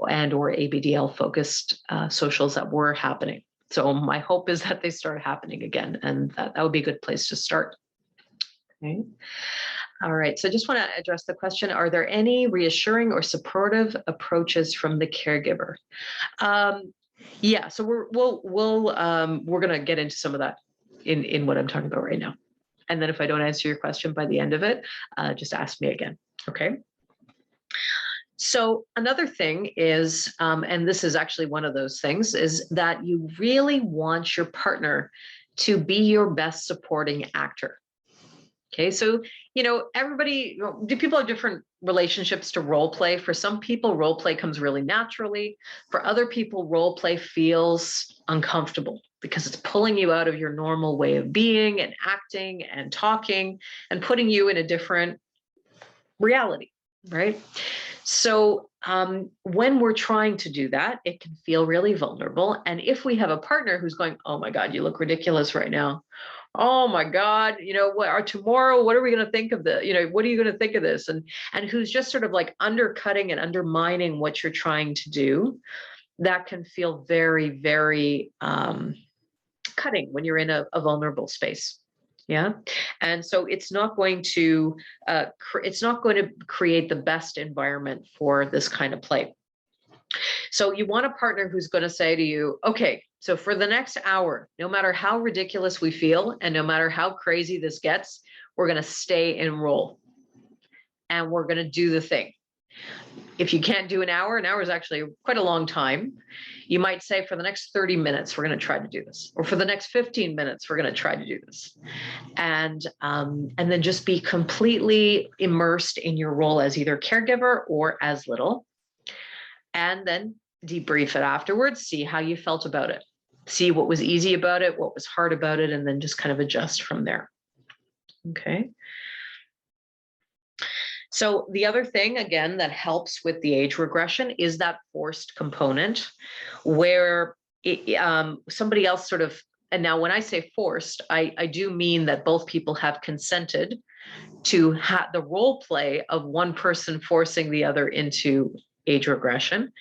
and or ABDL focused socials that were happening. So my hope is that they start happening again, and that would be a good place to start. Okay. All right. So I just want to address the question: are there any reassuring or supportive approaches from the caregiver? Yeah. So we're going to get into some of that in what I'm talking about right now, and then if I don't answer your question by the end of it, just ask me again. Okay. So another thing is, and this is actually one of those things, is that you really want your partner to be your best supporting actor. Okay, so, people have different relationships to role play. For some people, role play comes really naturally. For other people, role play feels uncomfortable because it's pulling you out of your normal way of being and acting and talking and putting you in a different reality, right? So when we're trying to do that, it can feel really vulnerable. And if we have a partner who's going, oh my God, you look ridiculous right now. Oh my God, tomorrow, what are we going to think of this? What are you going to think of this? And who's just sort of like undercutting and undermining what you're trying to do, that can feel very, very cutting when you're in a vulnerable space. Yeah. And so it's not going to create the best environment for this kind of play. So you want a partner who's going to say to you, okay, so for the next hour, no matter how ridiculous we feel and no matter how crazy this gets, we're going to stay and roll and we're going to do the thing. If you can't do an hour is actually quite a long time. You might say for the next 30 minutes, we're going to try to do this, or for the next 15 minutes, we're going to try to do this. And then just be completely immersed in your role as either caregiver or as little, and then debrief it afterwards, see how you felt about it, see what was easy about it, what was hard about it, and then just kind of adjust from there. Okay. So the other thing, again, that helps with the age regression is that forced component where somebody else sort of, and now when I say forced, I do mean that both people have consented to have the role play of one person forcing the other into age regression.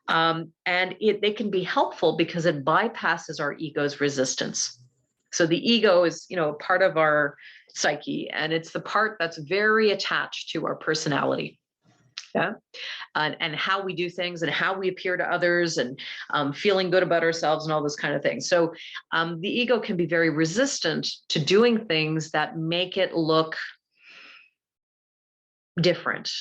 And they can be helpful because it bypasses our ego's resistance. So the ego is, part of our psyche, and it's the part that's very attached to our personality. Yeah. And how we do things and how we appear to others, and feeling good about ourselves and all this kind of thing. So the ego can be very resistant to doing things that make it look different,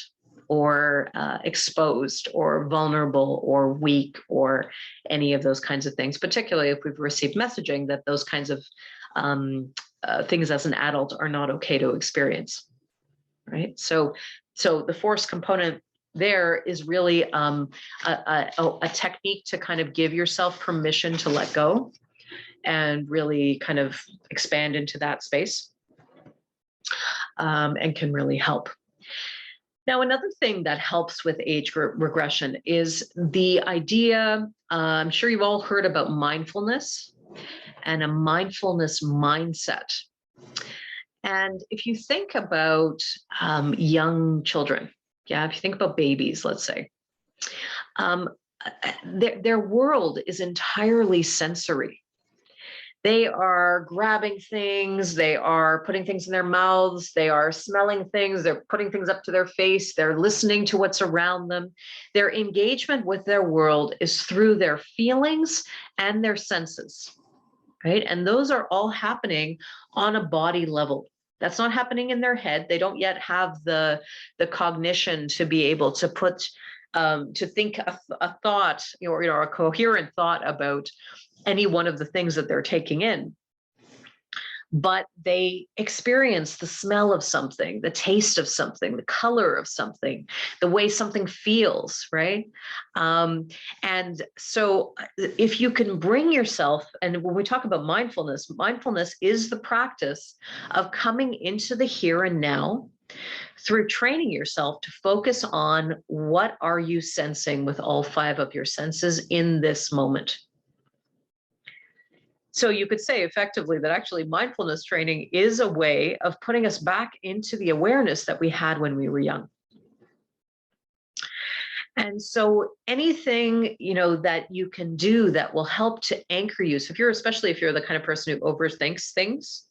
or exposed, or vulnerable, or weak, or any of those kinds of things, particularly if we've received messaging that those kinds of things as an adult are not okay to experience, right? So the force component there is really a technique to kind of give yourself permission to let go and really kind of expand into that space, and can really help. Now, another thing that helps with age regression is the idea, I'm sure you've all heard about mindfulness and a mindfulness mindset. And if you think about young children, if you think about babies, let's say, their world is entirely sensory. They are grabbing things, they are putting things in their mouths, they are smelling things, they're putting things up to their face, they're listening to what's around them. Their engagement with their world is through their feelings and their senses, right? And those are all happening on a body level. That's not happening in their head. They don't yet have the cognition to be able to put, to think a thought, or a coherent thought about any one of the things that they're taking in. But they experience the smell of something, the taste of something, the color of something, the way something feels, right? And so if you can bring yourself, and when we talk about mindfulness, mindfulness is the practice of coming into the here and now through training yourself to focus on what are you sensing with all 5 of your senses in this moment. So you could say effectively that actually mindfulness training is a way of putting us back into the awareness that we had when we were young. And so anything, that you can do that will help to anchor you. So especially if you're the kind of person who overthinks things,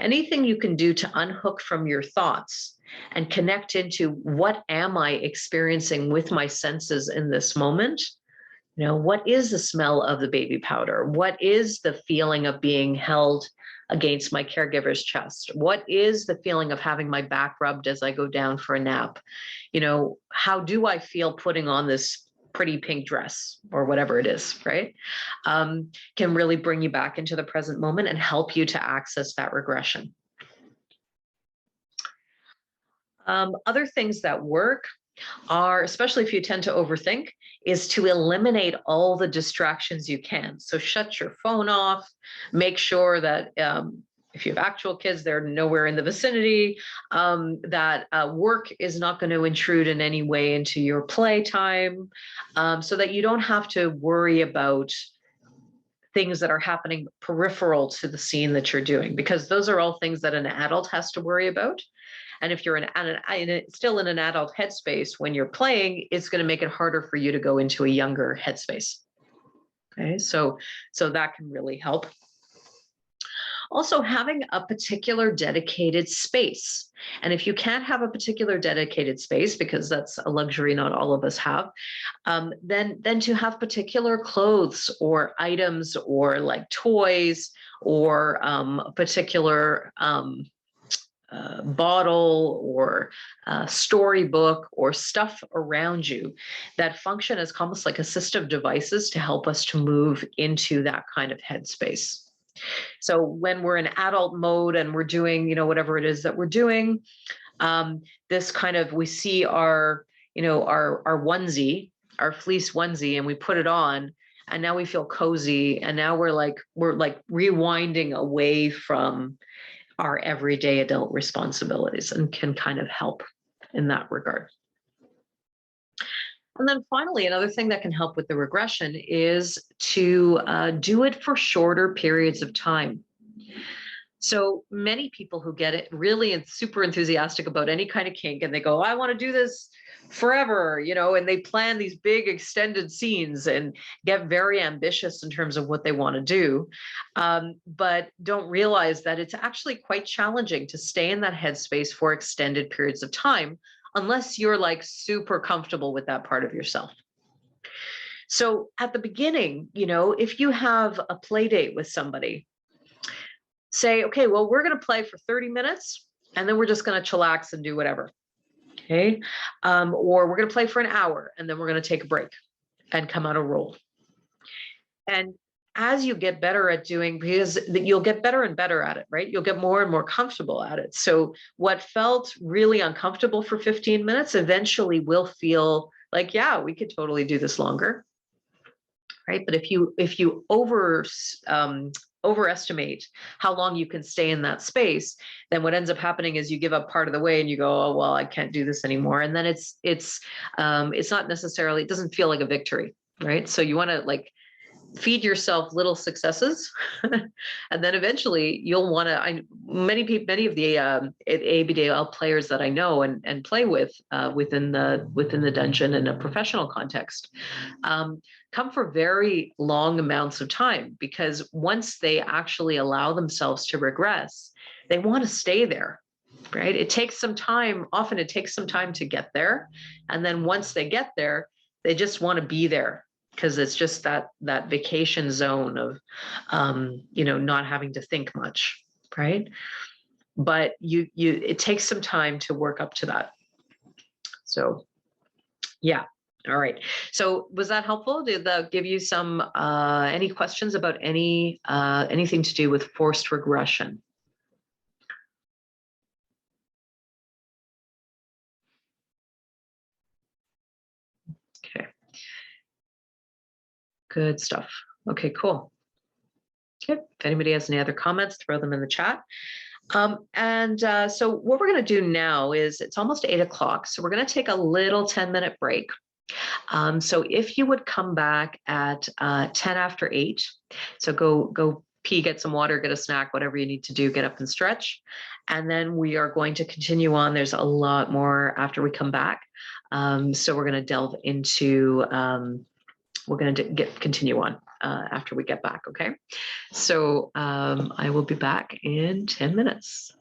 anything you can do to unhook from your thoughts and connect into what am I experiencing with my senses in this moment? What is the smell of the baby powder? What is the feeling of being held against my caregiver's chest? What is the feeling of having my back rubbed as I go down for a nap? How do I feel putting on this pretty pink dress or whatever it is, right? Can really bring you back into the present moment and help you to access that regression. Other things that work are, especially if you tend to overthink, is to eliminate all the distractions you can. So shut your phone off, make sure that if you have actual kids, they're nowhere in the vicinity, that work is not going to intrude in any way into your playtime, so that you don't have to worry about things that are happening peripheral to the scene that you're doing, because those are all things that an adult has to worry about. And if you're still in an adult headspace when you're playing, it's going to make it harder for you to go into a younger headspace. Okay, so that can really help. Also, having a particular dedicated space. And if you can't have a particular dedicated space, because that's a luxury not all of us have, then to have particular clothes or items or like toys or a particular bottle or storybook or stuff around you that function as almost like assistive devices to help us to move into that kind of headspace. So when we're in adult mode and we're doing, whatever it is that we're doing, this kind of, we see our onesie, our fleece onesie, and we put it on, and now we feel cozy, and now we're like rewinding away from our everyday adult responsibilities, and can kind of help in that regard. And then finally, another thing that can help with the regression is to do it for shorter periods of time. So many people who get it really and super enthusiastic about any kind of kink, and they go, I want to do this forever, and they plan these big extended scenes and get very ambitious in terms of what they want to do, but don't realize that it's actually quite challenging to stay in that headspace for extended periods of time unless you're like super comfortable with that part of yourself. So at the beginning, if you have a play date with somebody, say, okay, well, we're going to play for 30 minutes and then we're just going to chillax and do whatever. Okay. Or we're going to play for an hour and then we're going to take a break and come on a roll. And as you get better at doing, because you'll get better and better at it, right? You'll get more and more comfortable at it. So what felt really uncomfortable for 15 minutes eventually will feel like, yeah, we could totally do this longer. Right. But if you overestimate how long you can stay in that space, then what ends up happening is you give up part of the way and you go, oh well, I can't do this anymore. And then it's not necessarily, it doesn't feel like a victory, right? So you want to like feed yourself little successes and then eventually you'll want to, many of the ABDL players that I know and play with within the dungeon in a professional context, come for very long amounts of time, because once they actually allow themselves to regress, they want to stay there, right? It takes some time, often it takes some time to get there, and then once they get there, they just want to be there, because it's just that vacation zone of not having to think much, right? But it takes some time to work up to that. So yeah. All right. So was that helpful? Did that give you some any questions about anything to do with forced regression? Okay. Good stuff. Okay, cool. Okay. If anybody has any other comments, throw them in the chat. So what we're going to do now is it's almost 8 o'clock. So we're going to take a little 10-minute break. So if you would come back at 10 after 8, so go pee, get some water, get a snack, whatever you need to do, get up and stretch. And then we are going to continue on. There's a lot more after we come back. So we're going to delve into, we're going to continue on after we get back. Okay. So I will be back in 10 minutes.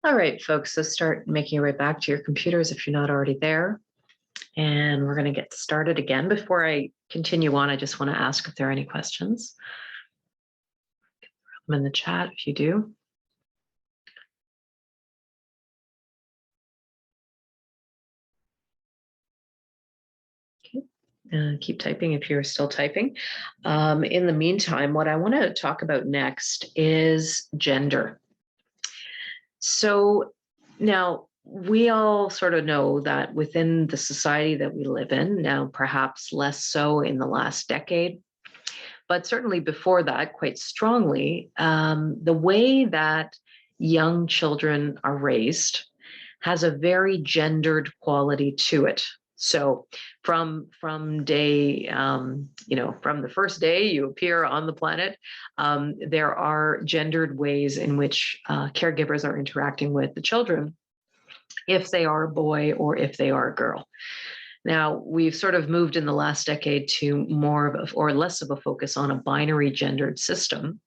All right, folks, so start making your way back to your computers if you're not already there. And we're going to get started again. Before I continue on, I just want to ask if there are any questions. I'm in the chat if you do. Okay. Keep typing if you're still typing. In the meantime, what I want to talk about next is gender. So now we all sort of know that within the society that we live in, now perhaps less so in the last decade, but certainly before that, quite strongly, the way that young children are raised has a very gendered quality to it. So from day, from the first day you appear on the planet, there are gendered ways in which caregivers are interacting with the children, if they are a boy or if they are a girl. Now, we've sort of moved in the last decade to more of or less of a focus on a binary gendered system.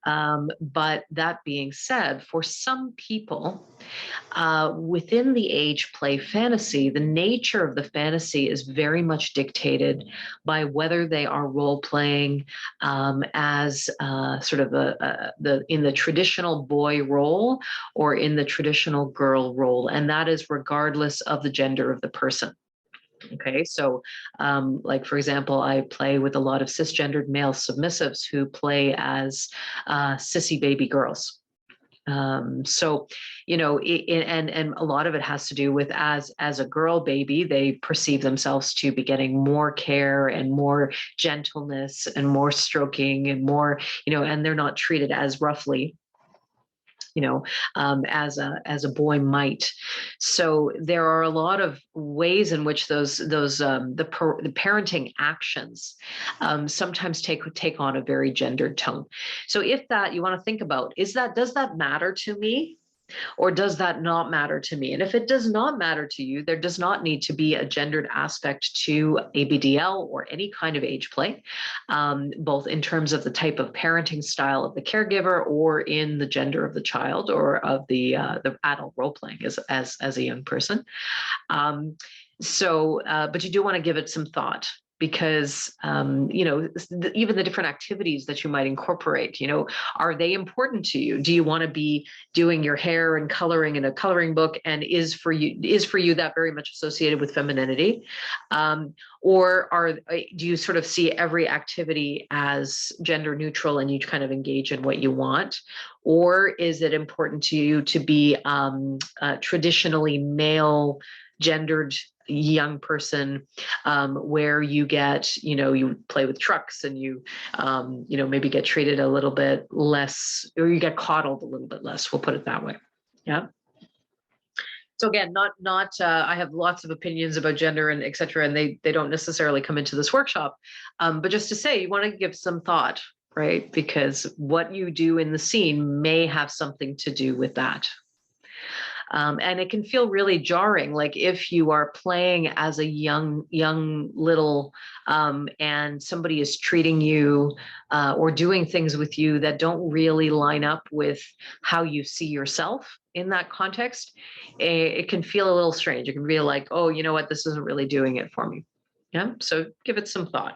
But that being said, for some people, within the age play fantasy, the nature of the fantasy is very much dictated by whether they are role playing as sort of in the traditional boy role or in the traditional girl role, and that is regardless of the gender of the person. Okay, so like for example, I play with a lot of cisgendered male submissives who play as sissy baby girls. So, and a lot of it has to do with as a girl baby, they perceive themselves to be getting more care and more gentleness and more stroking and more, and they're not treated as roughly as a boy might. So there are a lot of ways in which the parenting actions sometimes take on a very gendered tone. So if that you want to think about, does that matter to me? Or does that not matter to me? And if it does not matter to you, there does not need to be a gendered aspect to ABDL or any kind of age play, both in terms of the type of parenting style of the caregiver or in the gender of the child or of the adult role playing as a young person. But you do want to give it some thought, because even the different activities that you might incorporate, are they important to you? Do you want to be doing your hair and coloring in a coloring book, and is for you that very much associated with femininity, or do you sort of see every activity as gender neutral and you kind of engage in what you want? Or is it important to you to be traditionally male gendered young person, where you get, you play with trucks and you maybe get treated a little bit less, or you get coddled a little bit less, we'll put it that way. Yeah. So again, I have lots of opinions about gender and et cetera, and they don't necessarily come into this workshop. But just to say, you want to give some thought, right? Because what you do in the scene may have something to do with that. And it can feel really jarring, like if you are playing as a young little, and somebody is treating you or doing things with you that don't really line up with how you see yourself in that context. It can feel a little strange. It can feel like, oh, you know what, this isn't really doing it for me. Yeah, so give it some thought.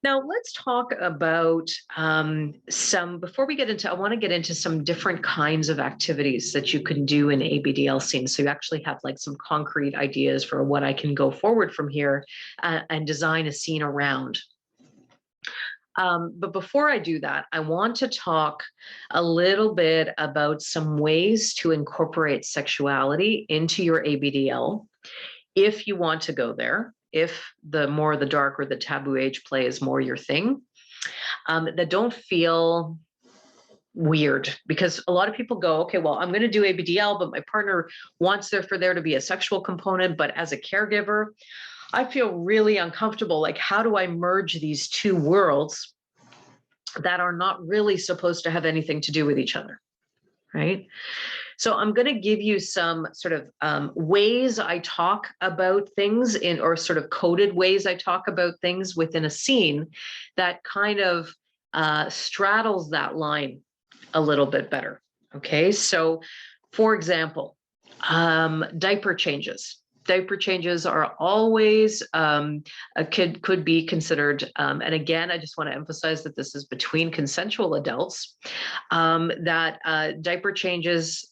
Now let's talk about before we get into, I want to get into some different kinds of activities that you can do in ABDL scenes. So you actually have like some concrete ideas for what I can go forward from here and design a scene around. But before I do that, I want to talk a little bit about some ways to incorporate sexuality into your ABDL, if you want to go there, if the dark or the taboo age play is more your thing, that don't feel weird. Because a lot of people go, okay, well, I'm going to do ABDL, but my partner wants for there to be a sexual component. But as a caregiver, I feel really uncomfortable. Like, how do I merge these two worlds that are not really supposed to have anything to do with each other, right? So I'm going to give you some sort of ways I talk about things or sort of coded ways I talk about things within a scene that kind of straddles that line a little bit better. Okay, so for example, diaper changes. Diaper changes are always a kid could be considered, and again, I just want to emphasize that this is between consensual adults. That diaper changes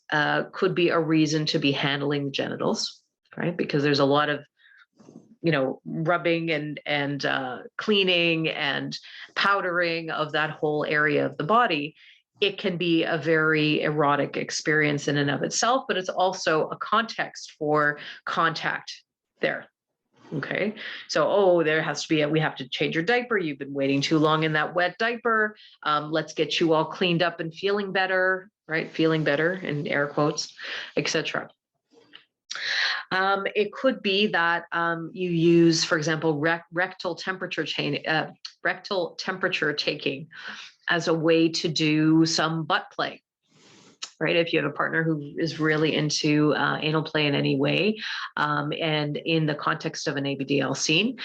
could be a reason to be handling the genitals, right? Because there's a lot of rubbing and cleaning and powdering of that whole area of the body. It can be a very erotic experience in and of itself, but it's also a context for contact there. Okay, so there has to be we have to change your diaper. You've been waiting too long in that wet diaper. Let's get you all cleaned up and feeling better, right? Feeling better in air quotes, etc. It could be that you use, for example, rectal temperature taking as a way to do some butt play, right? If you have a partner who is really into anal play in any way, and in the context of an ABDL scene,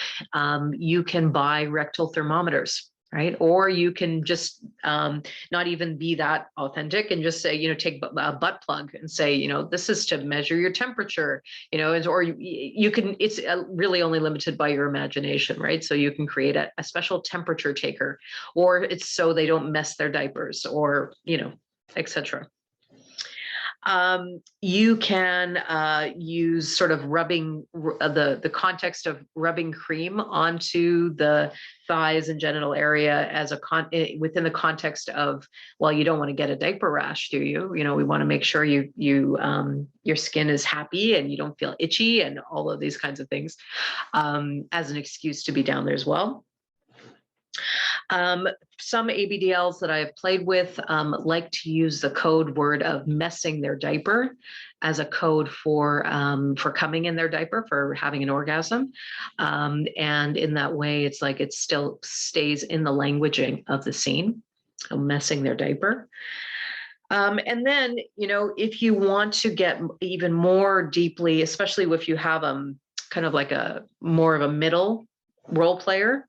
you can buy rectal thermometers. Right. Or you can just not even be that authentic and just say, take a butt plug and say, this is to measure your temperature, or you can, it's really only limited by your imagination, right? So you can create a special temperature taker, or it's so they don't mess their diapers, or, etc. You can use sort of rubbing the context of rubbing cream onto the thighs and genital area as within the context of, well, you don't want to get a diaper rash, do you? We want to make sure your skin is happy and you don't feel itchy and all of these kinds of things, as an excuse to be down there as well. Some ABDLs that I've played with like to use the code word of messing their diaper as a code for coming in their diaper, for having an orgasm. And in that way, it's like it still stays in the languaging of the scene, so messing their diaper. And then, if you want to get even more deeply, especially if you have kind of like a more of a middle role player,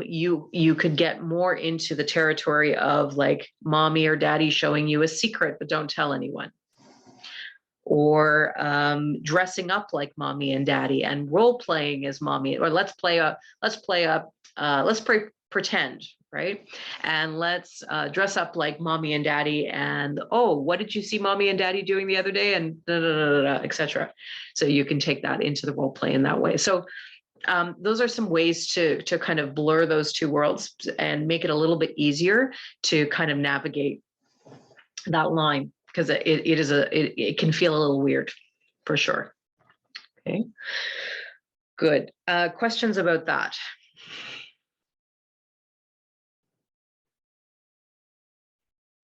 you could get more into the territory of like mommy or daddy showing you a secret, but don't tell anyone. Or dressing up like mommy and daddy and role playing as mommy, or let's pretend, right? And let's dress up like mommy and daddy. And what did you see mommy and daddy doing the other day? And etc. So you can take that into the role play in that way. So those are some ways to kind of blur those two worlds and make it a little bit easier to kind of navigate that line, because it can feel a little weird for sure. Okay, good. Questions about that?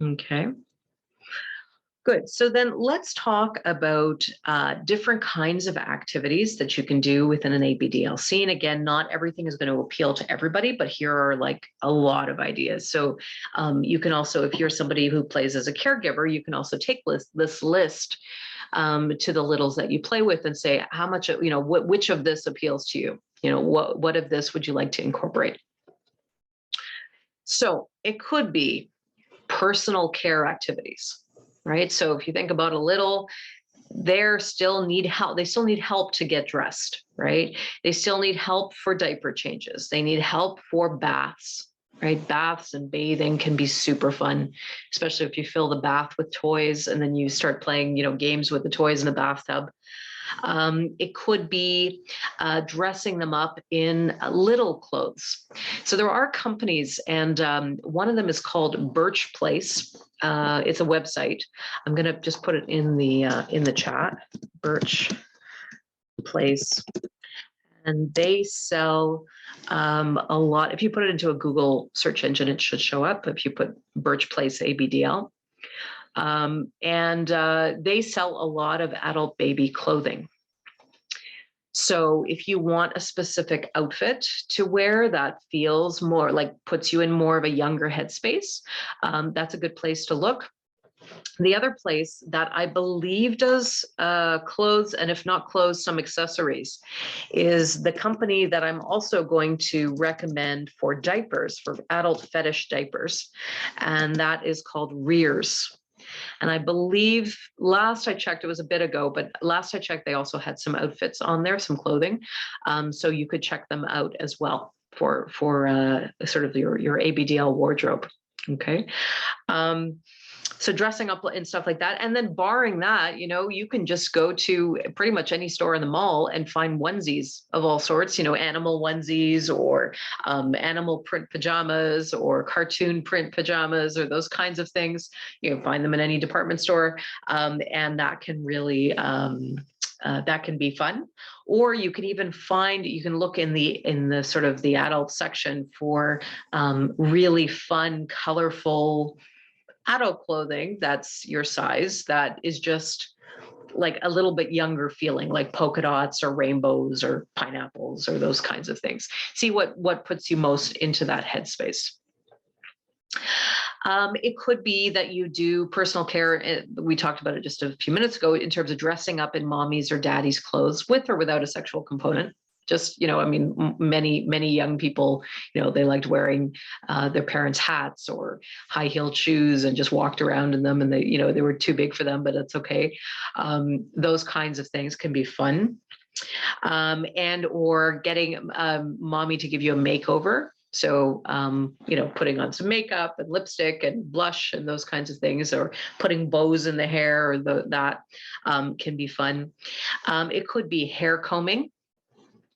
Okay. Good. So then let's talk about different kinds of activities that you can do within an ABDL scene. Again, not everything is going to appeal to everybody, but here are like a lot of ideas. So you can also, if you're somebody who plays as a caregiver, you can also take this list to the littles that you play with and say, how much, which of this appeals to you? What of this would you like to incorporate? So it could be personal care activities. Right. So if you think about a little, they still need help. They still need help to get dressed. Right. They still need help for diaper changes. They need help for baths. Right. Baths and bathing can be super fun, especially if you fill the bath with toys and then you start playing, games with the toys in the bathtub. It could be dressing them up in little clothes. So there are companies, and one of them is called Birch Place. It's a website. I'm going to just put it in the chat. Birch Place, and they sell a lot. If you put it into a Google search engine, it should show up. If you put Birch Place ABDL. And they sell a lot of adult baby clothing. So if you want a specific outfit to wear that feels more like puts you in more of a younger headspace, that's a good place to look. The other place that I believe does clothes, and if not clothes, some accessories, is the company that I'm also going to recommend for diapers, for adult fetish diapers, and that is called Rears. And I believe last I checked, it was a bit ago, but last I checked, they also had some outfits on there, some clothing. So you could check them out as well for sort of your ABDL wardrobe. Okay. Um, so dressing up and stuff like that. And then barring that, you can just go to pretty much any store in the mall and find onesies of all sorts, animal onesies or animal print pajamas or cartoon print pajamas or those kinds of things. You can find them in any department store. And that can really, that can be fun. Or you can even you can look in the sort of the adult section for really fun, colorful adult clothing that's your size, that is just like a little bit younger feeling, like polka dots or rainbows or pineapples or those kinds of things. See what puts you most into that headspace. It could be that you do personal care. We talked about it just a few minutes ago in terms of dressing up in mommy's or daddy's clothes with or without a sexual component. Just, I mean, many young people, they liked wearing their parents' hats or high-heeled shoes and just walked around in them, and they were too big for them, but it's okay. Those kinds of things can be fun. And or getting mommy to give you a makeover. So, putting on some makeup and lipstick and blush and those kinds of things, or putting bows in the hair, or that can be fun. It could be hair combing.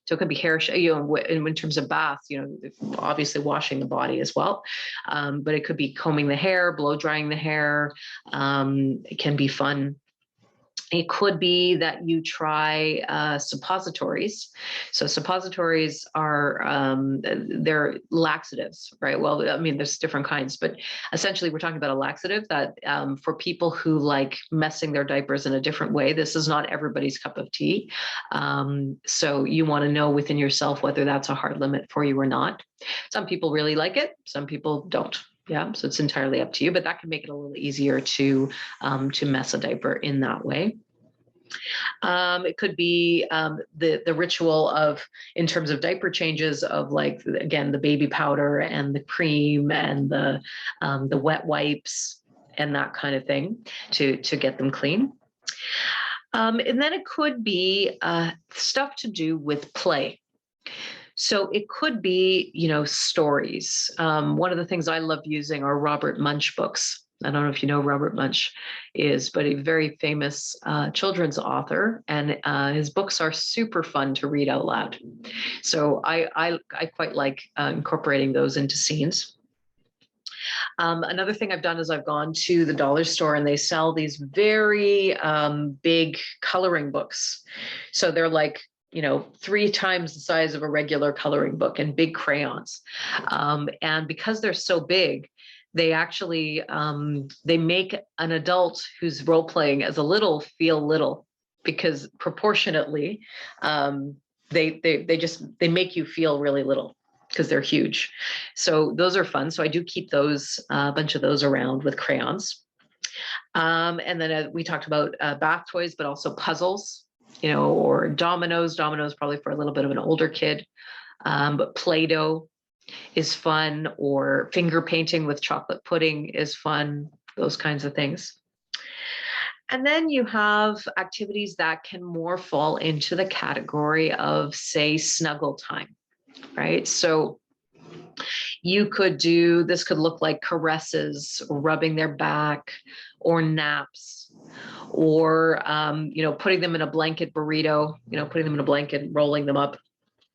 So it could be hair, in terms of baths, obviously washing the body as well. But it could be combing the hair, blow drying the hair. It can be fun. It could be that you try suppositories. So suppositories are, they're laxatives, right? Well, I mean, there's different kinds, but essentially we're talking about a laxative that for people who like messing their diapers in a different way, this is not everybody's cup of tea. So you want to know within yourself whether that's a hard limit for you or not. Some people really like it. Some people don't. Yeah, so it's entirely up to you, but that can make it a little easier to mess a diaper in that way. It could be the ritual of, in terms of diaper changes, of like, again, the baby powder and the cream and the wet wipes and that kind of thing to get them clean. And then it could be stuff to do with play. So it could be, stories. One of the things I love using are Robert Munsch books. I don't know if you know Robert Munsch is, but a very famous children's author, and his books are super fun to read out loud. So I quite like incorporating those into scenes. Another thing I've done is I've gone to the dollar store and they sell these very big coloring books. So they're like, 3 times the size of a regular coloring book, and big crayons. And because they're so big, they actually, they make an adult who's role playing as a little feel little, because proportionately, they make you feel really little because they're huge. So those are fun. So I do keep those, a bunch of those around with crayons. And then we talked about bath toys, but also puzzles, or dominoes. Dominoes probably for a little bit of an older kid, but Play-Doh is fun, or finger painting with chocolate pudding is fun, those kinds of things. And then you have activities that can more fall into the category of, say, snuggle time, right? So you could do, this could look like caresses, or rubbing their back, or naps, or, putting them in a blanket burrito, putting them in a blanket, rolling them up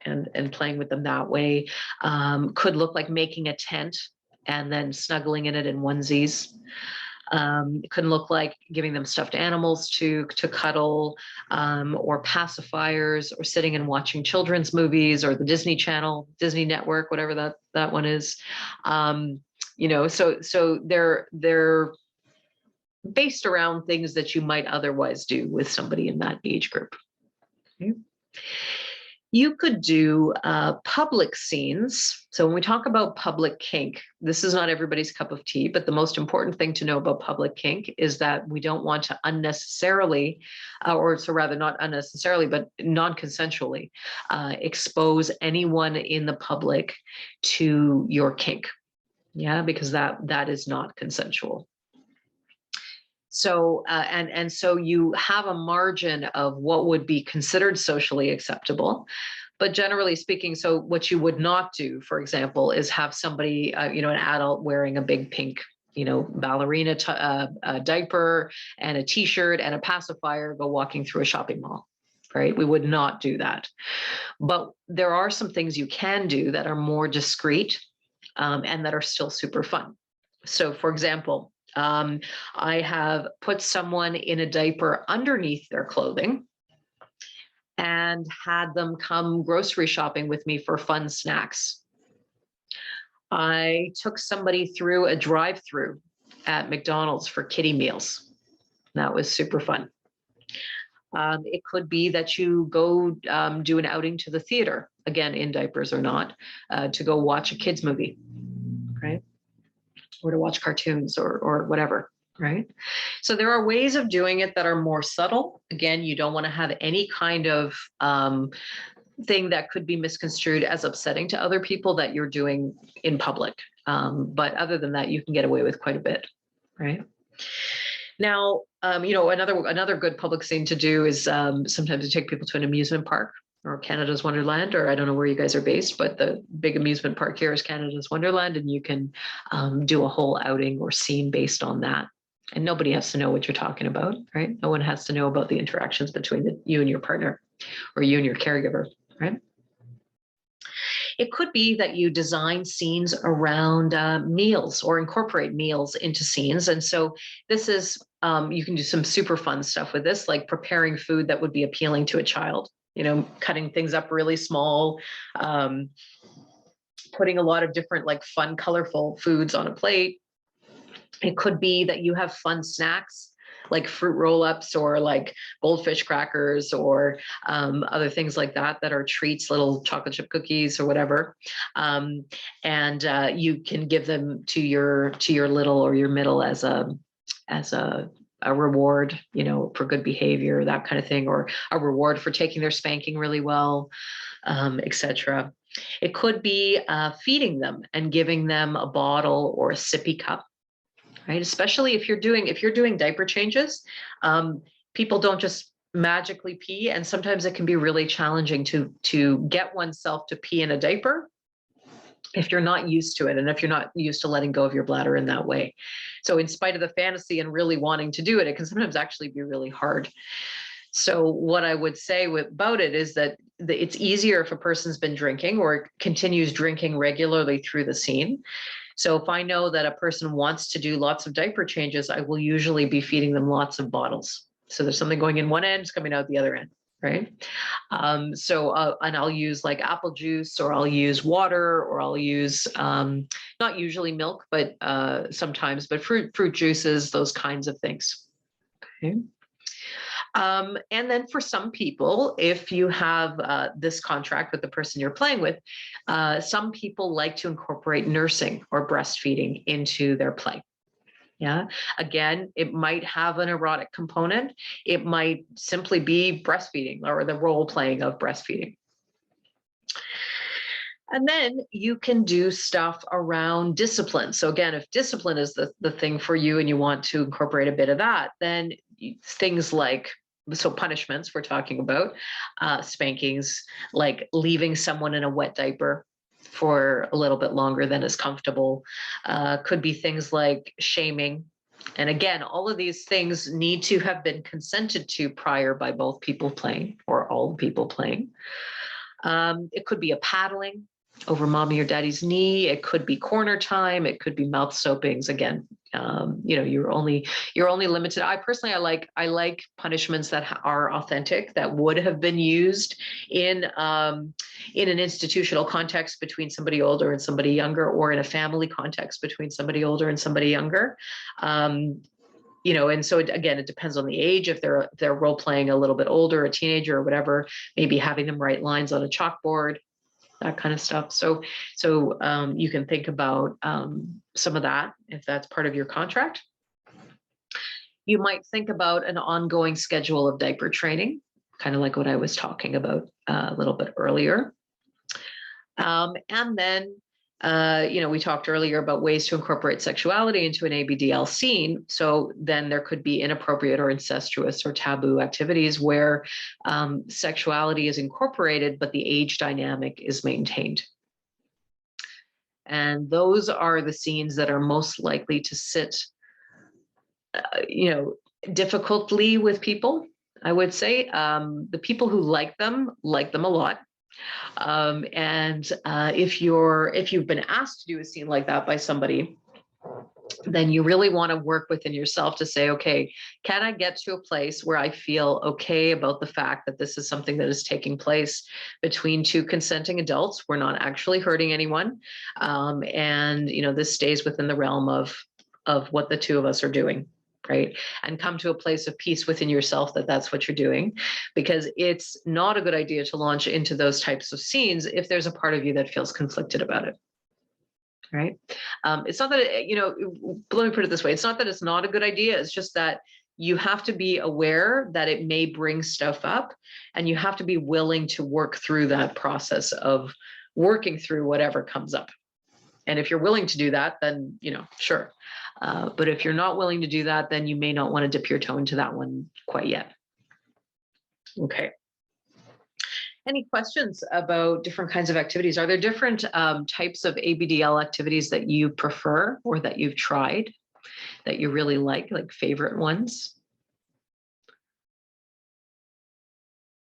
and playing with them that way. Could look like making a tent and then snuggling in it in onesies. It could look like giving them stuffed animals to cuddle, or pacifiers, or sitting and watching children's movies, or the Disney Channel, Disney Network, whatever that one is. So they're based around things that you might otherwise do with somebody in that age group. Okay. You could do public scenes. So when we talk about public kink, this is not everybody's cup of tea, but the most important thing to know about public kink is that we don't want to unnecessarily, or so rather not unnecessarily, but non-consensually expose anyone in the public to your kink. Yeah, because that is not consensual. So, and so you have a margin of what would be considered socially acceptable. But generally speaking, so what you would not do, for example, is have somebody, an adult wearing a big pink, ballerina diaper and a t-shirt and a pacifier go walking through a shopping mall, right? We would not do that. But there are some things you can do that are more discreet, and that are still super fun. So, for example, I have put someone in a diaper underneath their clothing and had them come grocery shopping with me for fun snacks. I took somebody through a drive-through at McDonald's for kiddie meals. That was super fun. It could be that you go do an outing to the theater, again, in diapers or not, to go watch a kids movie, right? Or to watch cartoons or whatever, right? So there are ways of doing it that are more subtle. Again, you don't want to have any kind of thing that could be misconstrued as upsetting to other people that you're doing in public. But other than that, you can get away with quite a bit, right? Now, another good public thing to do is sometimes to take people to an amusement park or Canada's Wonderland, or I don't know where you guys are based, but the big amusement park here is Canada's Wonderland, and you can do a whole outing or scene based on that. And nobody has to know what you're talking about, right? No one has to know about the interactions between you and your partner or you and your caregiver, right? It could be that you design scenes around meals or incorporate meals into scenes. And so this is, you can do some super fun stuff with this, like preparing food that would be appealing to a child, cutting things up really small, putting a lot of different like fun, colorful foods on a plate. It could be that you have fun snacks like fruit roll-ups or like goldfish crackers or other things like that that are treats, little chocolate chip cookies or whatever. And you can give them to your little or your middle as a reward, for good behavior, that kind of thing, or a reward for taking their spanking really well, etc. It could be feeding them and giving them a bottle or a sippy cup. Right, especially if you're doing diaper changes, people don't just magically pee, and sometimes it can be really challenging to get oneself to pee in a diaper if you're not used to it and if you're not used to letting go of your bladder in that way. So in spite of the fantasy and really wanting to do it, it can sometimes actually be really hard. So what I would say about it is that it's easier if a person's been drinking or continues drinking regularly through the scene. So if I know that a person wants to do lots of diaper changes, I will usually be feeding them lots of bottles. So there's something going in one end, it's coming out the other end, right? And I'll use like apple juice, or I'll use water, or I'll use not usually milk, but sometimes, but fruit juices, those kinds of things. Okay. And then for some people, if you have this contract with the person you're playing with, some people like to incorporate nursing or breastfeeding into their play. Yeah. Again, it might have an erotic component. It might simply be breastfeeding or the role playing of breastfeeding. And then you can do stuff around discipline. So again, if discipline is the thing for you and you want to incorporate a bit of that, then things like, so punishments we're talking about, spankings, like leaving someone in a wet diaper for a little bit longer than is comfortable, could be things like shaming. And again, all of these things need to have been consented to prior by both people playing or all the people playing. It could be a paddling over mommy or daddy's knee. It could be corner time. It could be mouth soapings. Again, you're only limited. I personally, I like punishments that are authentic, that would have been used in an institutional context between somebody older and somebody younger, or in a family context between somebody older and somebody younger. And so it depends on the age. If they're role playing a little bit older, a teenager or whatever, maybe having them write lines on a chalkboard, that kind of stuff. So you can think about some of that if that's part of your contract. You might think about an ongoing schedule of diaper training, kind of like what I was talking about a little bit earlier. And then We talked earlier about ways to incorporate sexuality into an ABDL scene. So then there could be inappropriate or incestuous or taboo activities where sexuality is incorporated, but the age dynamic is maintained. And those are the scenes that are most likely to sit, difficultly with people, I would say. The people who like them a lot. And if you've been asked to do a scene like that by somebody, then you really want to work within yourself to say, okay, can I get to a place where I feel okay about the fact that this is something that is taking place between two consenting adults? We're not actually hurting anyone. And this stays within the realm of what the two of us are doing. Right. And come to a place of peace within yourself that that's what you're doing, because it's not a good idea to launch into those types of scenes if there's a part of you that feels conflicted about it. Right. It's not that, let me put it this way. It's not that it's not a good idea. It's just that you have to be aware that it may bring stuff up, and you have to be willing to work through that process of working through whatever comes up. And if you're willing to do that, then, sure. But if you're not willing to do that, then you may not want to dip your toe into that one quite yet. Okay. Any questions about different kinds of activities? Are there different types of ABDL activities that you prefer or that you've tried that you really like favorite ones?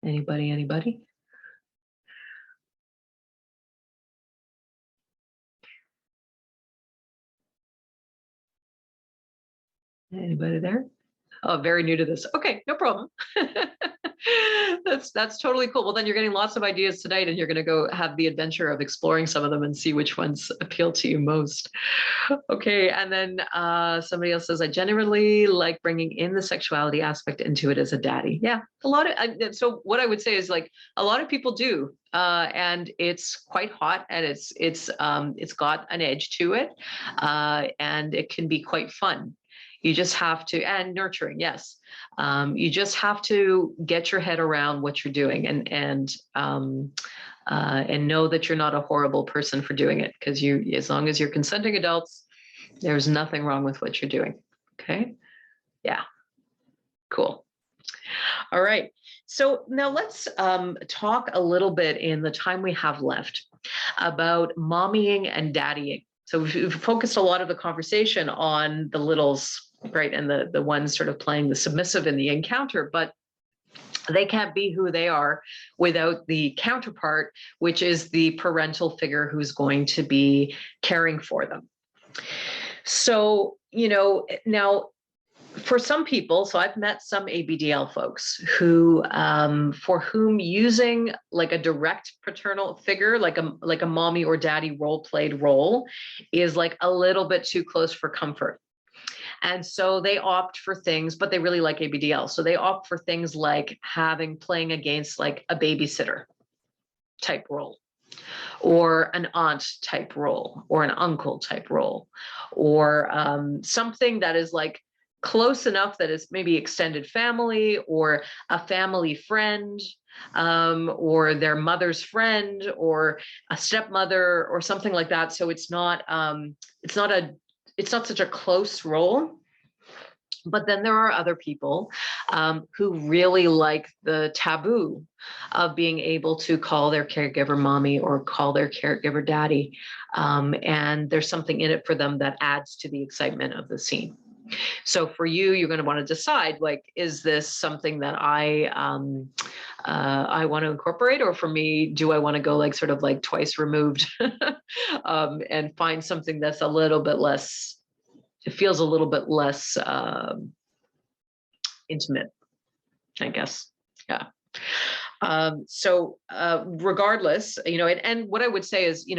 Anybody? Anybody there? Oh, very new to this. Okay, no problem. That's totally cool. Well, then you're getting lots of ideas tonight, and you're going to go have the adventure of exploring some of them and see which ones appeal to you most. Okay, and then somebody else says, I generally like bringing in the sexuality aspect into it as a daddy. Yeah, a lot of. So what I would say is a lot of people do, and it's quite hot, and it's got an edge to it, and it can be quite fun. You just have to, and nurturing, yes. You just have to get your head around what you're doing, and know that you're not a horrible person for doing it, because as long as you're consenting adults, there's nothing wrong with what you're doing. Okay. Yeah. Cool. All right. So now let's talk a little bit in the time we have left about mommying and daddying. So we've focused a lot of the conversation on the littles, right, and the ones sort of playing the submissive in the encounter, but they can't be who they are without the counterpart, which is the parental figure who's going to be caring for them. So, now for some people, so I've met some ABDL folks who, for whom using like a direct paternal figure, like a mommy or daddy played role, is like a little bit too close for comfort. And so they opt for things, but they really like ABDL. So they opt for things like playing against like a babysitter type role, or an aunt type role, or an uncle type role, or something that is like close enough that it's maybe extended family or a family friend, or their mother's friend or a stepmother or something like that. So it's not such a close role. But then there are other people who really like the taboo of being able to call their caregiver mommy or call their caregiver daddy. And there's something in it for them that adds to the excitement of the scene. So for you, you're going to want to decide, like, is this something that I want to incorporate? Or for me, do I want to go like sort of like twice removed and find something that's a little bit less, it feels a little bit less intimate, I guess. Yeah. So regardless, and what I would say is,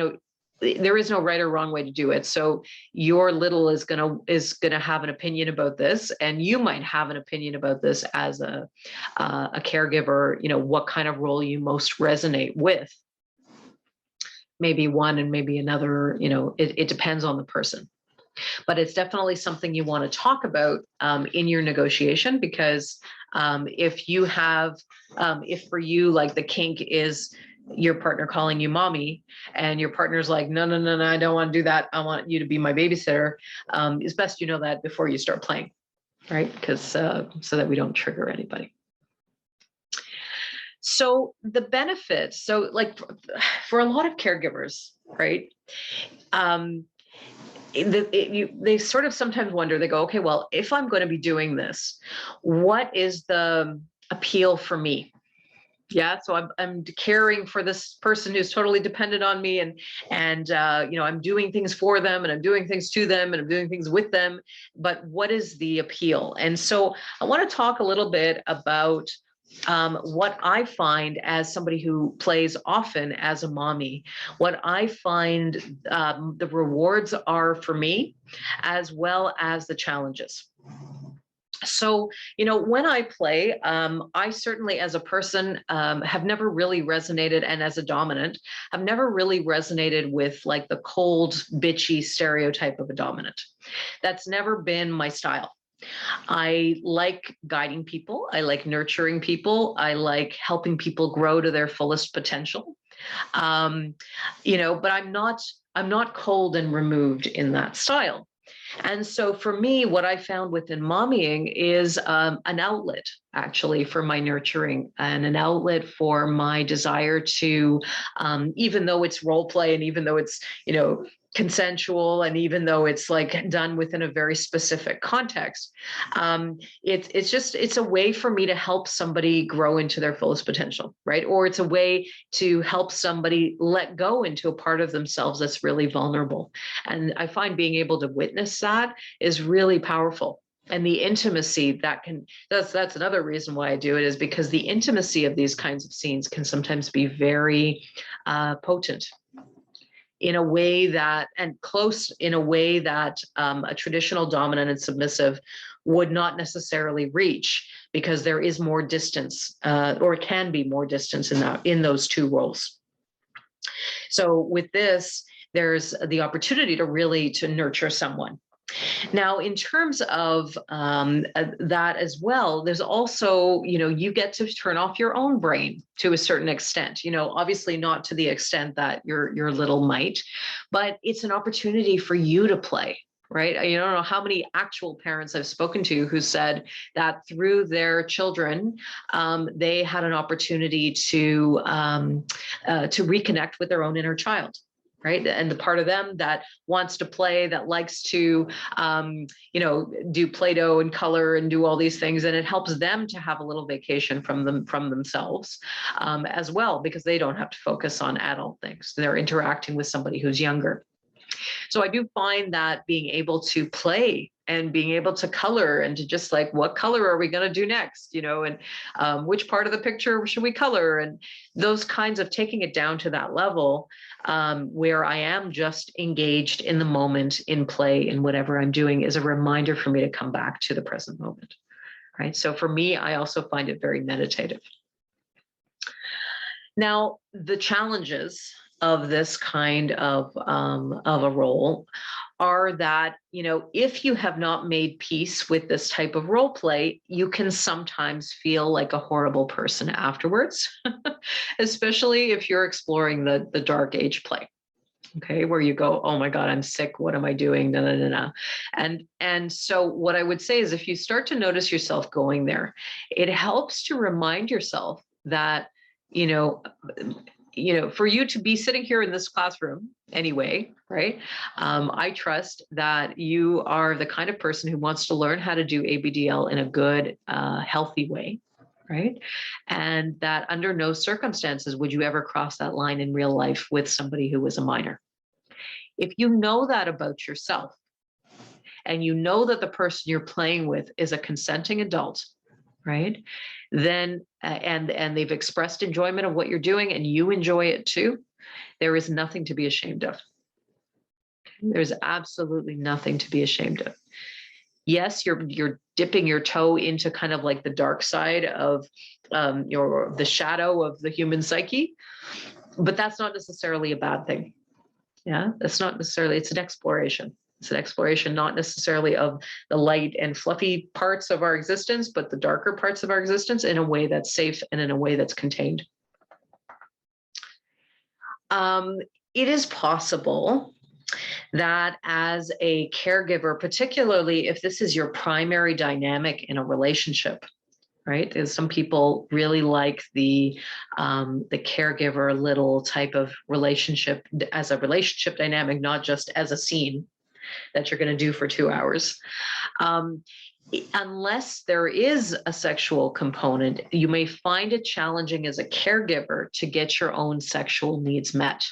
there is no right or wrong way to do it. So your little is gonna have an opinion about this, and you might have an opinion about this as a caregiver. What kind of role you most resonate with. Maybe one and maybe another. It depends on the person. But it's definitely something you want to talk about in your negotiation, because if for you, like the kink is your partner calling you mommy, and your partner's like, no, no, no, no, I don't want to do that. I want you to be my babysitter. It's best you know that before you start playing, right? Because so that we don't trigger anybody. So the benefits, so like for a lot of caregivers, right? They sort of sometimes wonder, they go, okay, well, if I'm going to be doing this, what is the appeal for me? Yeah, so I'm caring for this person who's totally dependent on me, and you know, I'm doing things for them, and I'm doing things to them, and I'm doing things with them. But what is the appeal? And so I want to talk a little bit about what I find as somebody who plays often as a mommy, what I find the rewards are for me, as well as the challenges. So, you know, when I play, I certainly, as a person, have never really resonated, and as a dominant, have never really resonated with like the cold, bitchy stereotype of a dominant. That's never been my style. I like guiding people. I like nurturing people. I like helping people grow to their fullest potential. You know, but I'm not cold and removed in that style. And so for me, what I found within mommying is an outlet actually for my nurturing, and an outlet for my desire to, even though it's role play, and even though it's, you know, consensual, and even though it's like done within a very specific context, it's a way for me to help somebody grow into their fullest potential, right? Or it's a way to help somebody let go into a part of themselves that's really vulnerable. And I find being able to witness that is really powerful. And the intimacy that that's another reason why I do it, is because the intimacy of these kinds of scenes can sometimes be very potent, in a way that, and close in a way that a traditional dominant and submissive would not necessarily reach, because there is more distance, or can be more distance in those two roles. So with this, there's the opportunity to really to nurture someone. Now, in terms of that as well, there's also, you know, you get to turn off your own brain to a certain extent, you know, obviously not to the extent that your little might, but it's an opportunity for you to play. Right. You don't know how many actual parents I've spoken to who said that through their children, they had an opportunity to reconnect with their own inner child. Right. And the part of them that wants to play, that likes to, you know, do Play-Doh and color and do all these things. And it helps them to have a little vacation from themselves as well, because they don't have to focus on adult things. They're interacting with somebody who's younger. So I do find that being able to play and being able to color, and to just like, what color are we going to do next, you know, and which part of the picture should we color, and those kinds of taking it down to that level, where I am just engaged in the moment, in play, in whatever I'm doing, is a reminder for me to come back to the present moment. Right. So for me, I also find it very meditative. Now, the challenges of this kind of a role are that, you know, if you have not made peace with this type of role play, you can sometimes feel like a horrible person afterwards, especially if you're exploring the dark age play. Okay, where you go, oh my God, I'm sick. What am I doing? No, no, no, no. And so what I would say is, if you start to notice yourself going there, it helps to remind yourself that, you know, for you to be sitting here in this classroom anyway, right? I trust that you are the kind of person who wants to learn how to do ABDL in a good, healthy way, right? And that under no circumstances would you ever cross that line in real life with somebody who was a minor. If you know that about yourself, and you know that the person you're playing with is a consenting adult, right? Then, and they've expressed enjoyment of what you're doing, and you enjoy it too, there is nothing to be ashamed of. There's absolutely nothing to be ashamed of. Yes, you're dipping your toe into kind of like the dark side of the shadow of the human psyche, but that's not necessarily a bad thing. Yeah, that's not necessarily, it's an exploration. It's an exploration, not necessarily of the light and fluffy parts of our existence, but the darker parts of our existence, in a way that's safe and in a way that's contained. Um, it is possible that as a caregiver, particularly if this is your primary dynamic in a relationship, right? There's some people really like the caregiver little type of relationship as a relationship dynamic, not just as a scene that you're going to do for 2 hours. Um, unless there is a sexual component, you may find it challenging as a caregiver to get your own sexual needs met.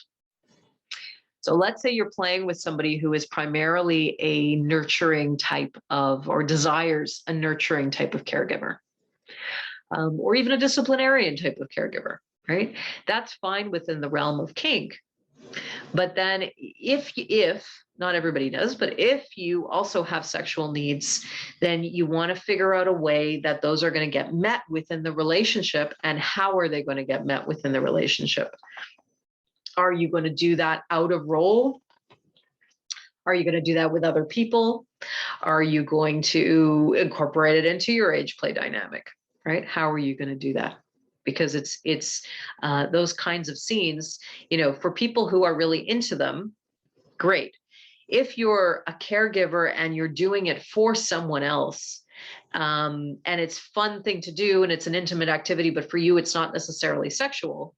So let's say you're playing with somebody who is primarily a nurturing type of, or desires a nurturing type of caregiver, or even a disciplinarian type of caregiver, right? That's fine within the realm of kink. But then if not everybody does, but if you also have sexual needs, then you want to figure out a way that those are going to get met within the relationship. And how are they going to get met within the relationship? Are you going to do that out of role? Are you going to do that with other people? Are you going to incorporate it into your age play dynamic, right? How are you going to do that? Because it's those kinds of scenes, for people who are really into them, great. If you're a caregiver and you're doing it for someone else, and it's a fun thing to do and it's an intimate activity, but for you it's not necessarily sexual,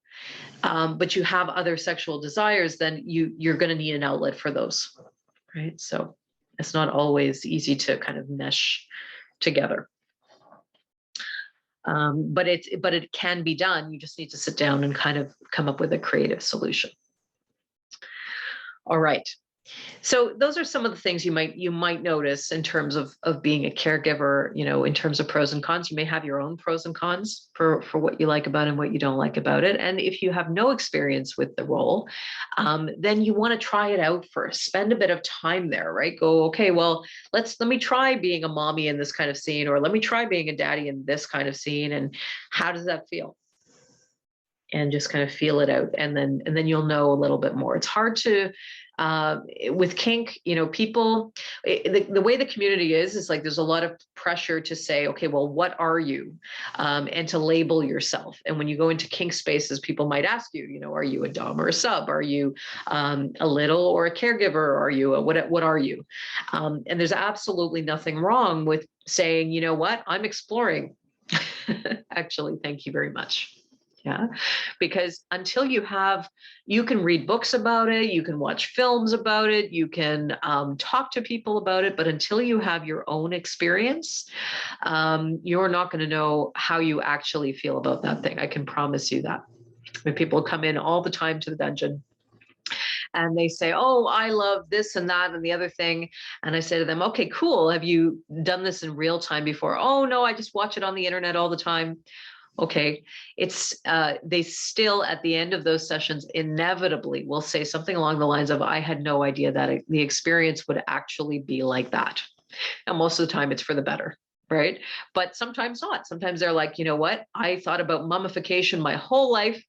but you have other sexual desires, then you're going to need an outlet for those, right? So it's not always easy to kind of mesh together. But it can be done. You just need to sit down and kind of come up with a creative solution. All right. So those are some of the things you might notice in terms of being a caregiver, in terms of pros and cons. You may have your own pros and cons for what you like about it and what you don't like about it. And if you have no experience with the role, then you want to try it out first. Spend a bit of time there, right? Go, okay, well, let me try being a mommy in this kind of scene, or let me try being a daddy in this kind of scene. And how does that feel? And just kind of feel it out, and then you'll know a little bit more. It's hard to with kink, people, the way the community is like there's a lot of pressure to say, okay, well, what are you? And to label yourself. And when you go into kink spaces, people might ask you, are you a dom or a sub? Are you a little or a caregiver? Are you what are you? And there's absolutely nothing wrong with saying, you know what, I'm exploring. Actually, thank you very much. Yeah, because until you can read books about it, you can watch films about it, you can talk to people about it, but until you have your own experience, you're not going to know how you actually feel about that thing. I can promise you that. When people come in all the time to the dungeon and they say, oh, I love this and that and the other thing. And I say to them, okay, cool. Have you done this in real time before? Oh, no, I just watch it on the internet all the time. Okay, it's they still at the end of those sessions inevitably will say something along the lines of, I had no idea that the experience would actually be like that. And most of the time it's for the better, right? But sometimes not. Sometimes they're like, you know what? I thought about mummification my whole life,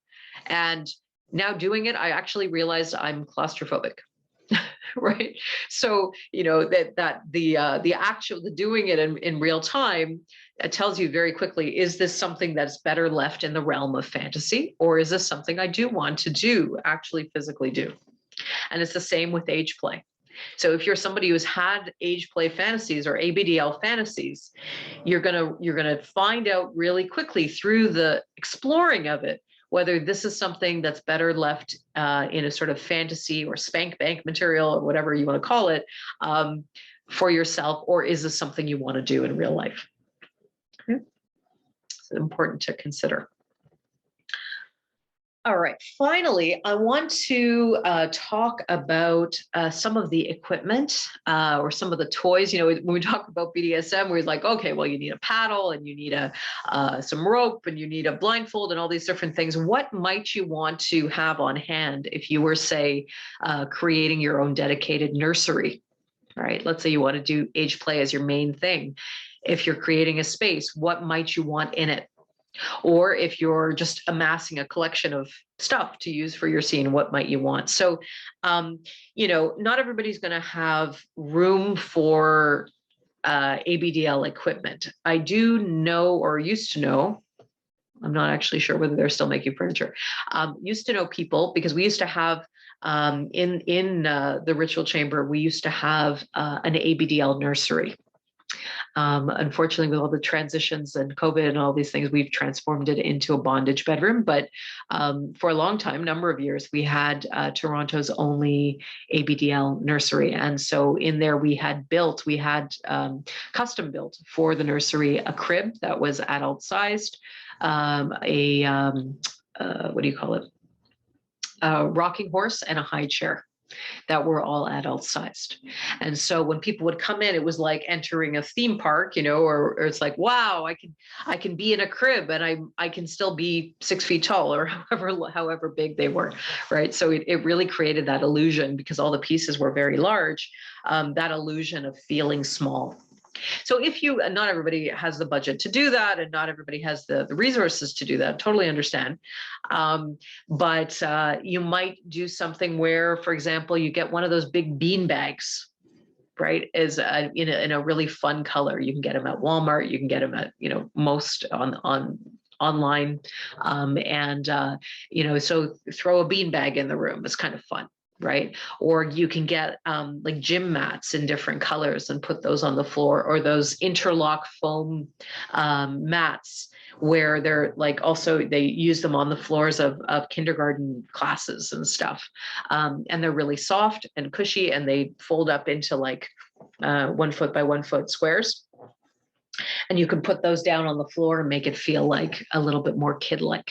and now doing it, I actually realized I'm claustrophobic. Right. So, the doing it in real time, it tells you very quickly, is this something that's better left in the realm of fantasy, or is this something I do want to do, actually physically do? And it's the same with age play. So if you're somebody who's had age play fantasies or ABDL fantasies, you're gonna find out really quickly through the exploring of it whether this is something that's better left in a sort of fantasy or spank bank material or whatever you want to call it, for yourself, or is this something you want to do in real life? Okay. It's important to consider. All right, finally, I want to talk about some of the equipment or some of the toys. When we talk about BDSM, we're like, okay, well, you need a paddle and you need some rope and you need a blindfold and all these different things. What might you want to have on hand if you were, say, creating your own dedicated nursery? All right, let's say you want to do age play as your main thing. If you're creating a space, what might you want in it? Or if you're just amassing a collection of stuff to use for your scene, what might you want? So, not everybody's going to have room for ABDL equipment. I do know, or used to know, I'm not actually sure whether they're still making furniture. Used to know people because we used to have in the ritual chamber, we used to have an ABDL nursery. Unfortunately, with all the transitions and COVID and all these things, we've transformed it into a bondage bedroom. But for a long time, number of years, we had Toronto's only ABDL nursery. And so in there, we had custom built for the nursery a crib that was adult sized, what do you call it? A rocking horse and a high chair that were all adult sized. And so when people would come in, it was like entering a theme park, or it's like, wow, I can be in a crib and I can still be 6 feet tall or however big they were, right? So it really created that illusion because all the pieces were very large, that illusion of feeling small. So not everybody has the budget to do that, and not everybody has the resources to do that. Totally understand. But you might do something where, for example, you get one of those big bean bags, right? In a really fun color. You can get them at Walmart. You can get them at most online, so throw a bean bag in the room. It's kind of fun. Right. Or you can get like gym mats in different colors and put those on the floor, or those interlock foam mats where they're like they use them on the floors of kindergarten classes and stuff. And they're really soft and cushy, and they fold up into like 1 foot by 1 foot squares. And you can put those down on the floor and make it feel like a little bit more kid-like.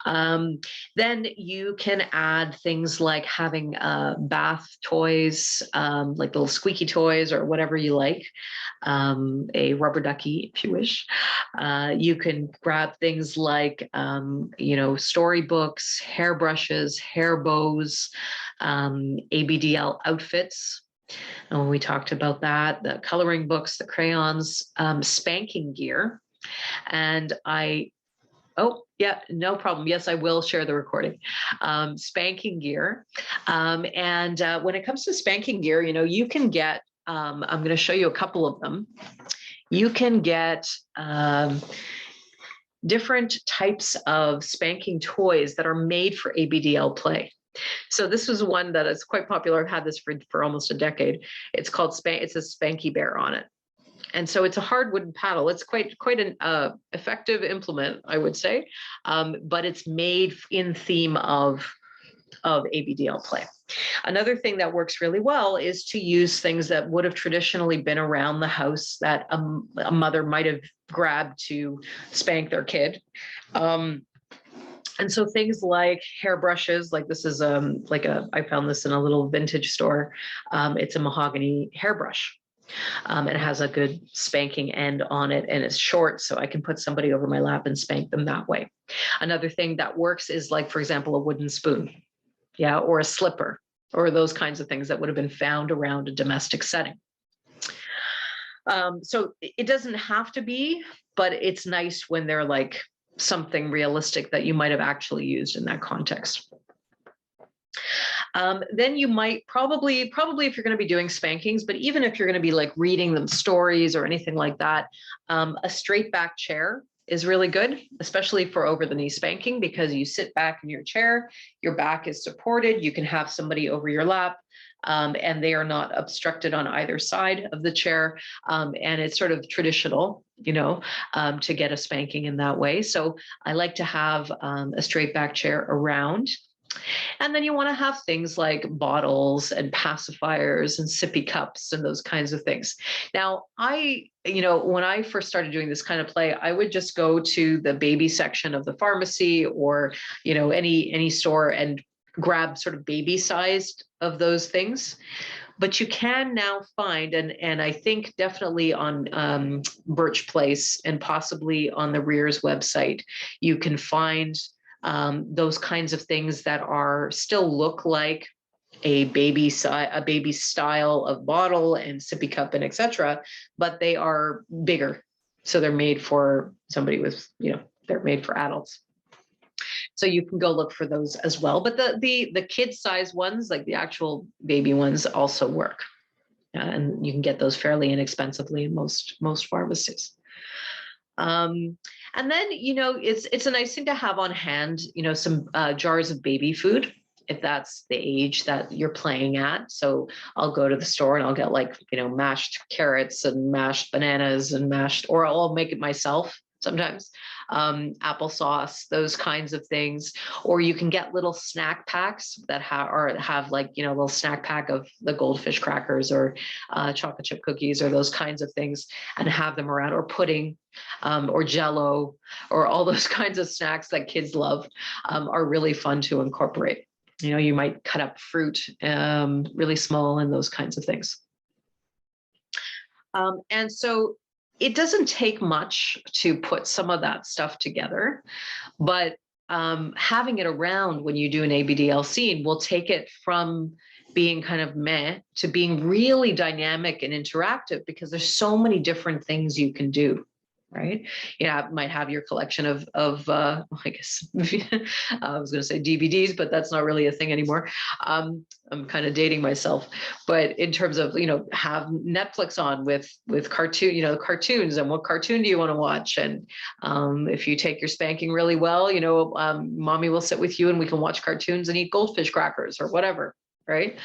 Then you can add things like having bath toys, like little squeaky toys or whatever you like, a rubber ducky if you wish. You can grab things like, storybooks, hairbrushes, hair bows, ABDL outfits. And when we talked about that, the coloring books, the crayons, spanking gear. And oh, yeah, no problem. Yes, I will share the recording. Spanking gear. And when it comes to spanking gear, you can get, I'm going to show you a couple of them. You can get different types of spanking toys that are made for ABDL play. So this was one that is quite popular. I've had this for almost a decade. It's called it's a Spanky Bear on it. And so it's a hard wooden paddle. It's quite an effective implement, I would say, but it's made in theme of ABDL play. Another thing that works really well is to use things that would have traditionally been around the house that a mother might have grabbed to spank their kid. And so things like hairbrushes, like this is I found this in a little vintage store. It's a mahogany hairbrush. It has a good spanking end on it, and it's short, so I can put somebody over my lap and spank them that way. Another thing that works is like, for example, a wooden spoon, or a slipper, or those kinds of things that would have been found around a domestic setting. So it doesn't have to be, but it's nice when they're like something realistic that you might have actually used in that context. Then you might probably if you're going to be doing spankings, but even if you're going to be like reading them stories or anything like that, a straight back chair is really good, especially for over the knee spanking, because you sit back in your chair, your back is supported, you can have somebody over your lap, and they are not obstructed on either side of the chair. And it's sort of traditional, to get a spanking in that way. So I like to have a straight back chair around. And then you want to have things like bottles and pacifiers and sippy cups and those kinds of things. Now, when I first started doing this kind of play, I would just go to the baby section of the pharmacy or, any store and grab sort of baby sized of those things. But you can now find, and I think definitely on Birch Place and possibly on the Rears website, you can find those kinds of things that still look like a baby style of bottle and sippy cup and etc., but they are bigger. So they're made for somebody with, they're made for adults. So you can go look for those as well. But the kid size ones, like the actual baby ones, also work. And you can get those fairly inexpensively in most pharmacies. And then, it's a nice thing to have on hand, some jars of baby food, if that's the age that you're playing at. So I'll go to the store and I'll get like, mashed carrots and mashed bananas and or I'll make it myself sometimes, applesauce, those kinds of things. Or you can get little snack packs that have like, a little snack pack of the goldfish crackers or chocolate chip cookies or those kinds of things, and have them around, or pudding, or Jello, or all those kinds of snacks that kids love, are really fun to incorporate. You might cut up fruit really small and those kinds of things. And so it doesn't take much to put some of that stuff together, but having it around when you do an ABDL scene will take it from being kind of meh to being really dynamic and interactive, because there's so many different things you can do. Right? You might have your collection of I guess I was going to say DVDs, but that's not really a thing anymore. I'm kind of dating myself, but in terms of, have Netflix on with cartoon, cartoons, and what cartoon do you want to watch? And if you take your spanking really well, mommy will sit with you and we can watch cartoons and eat goldfish crackers or whatever. Right.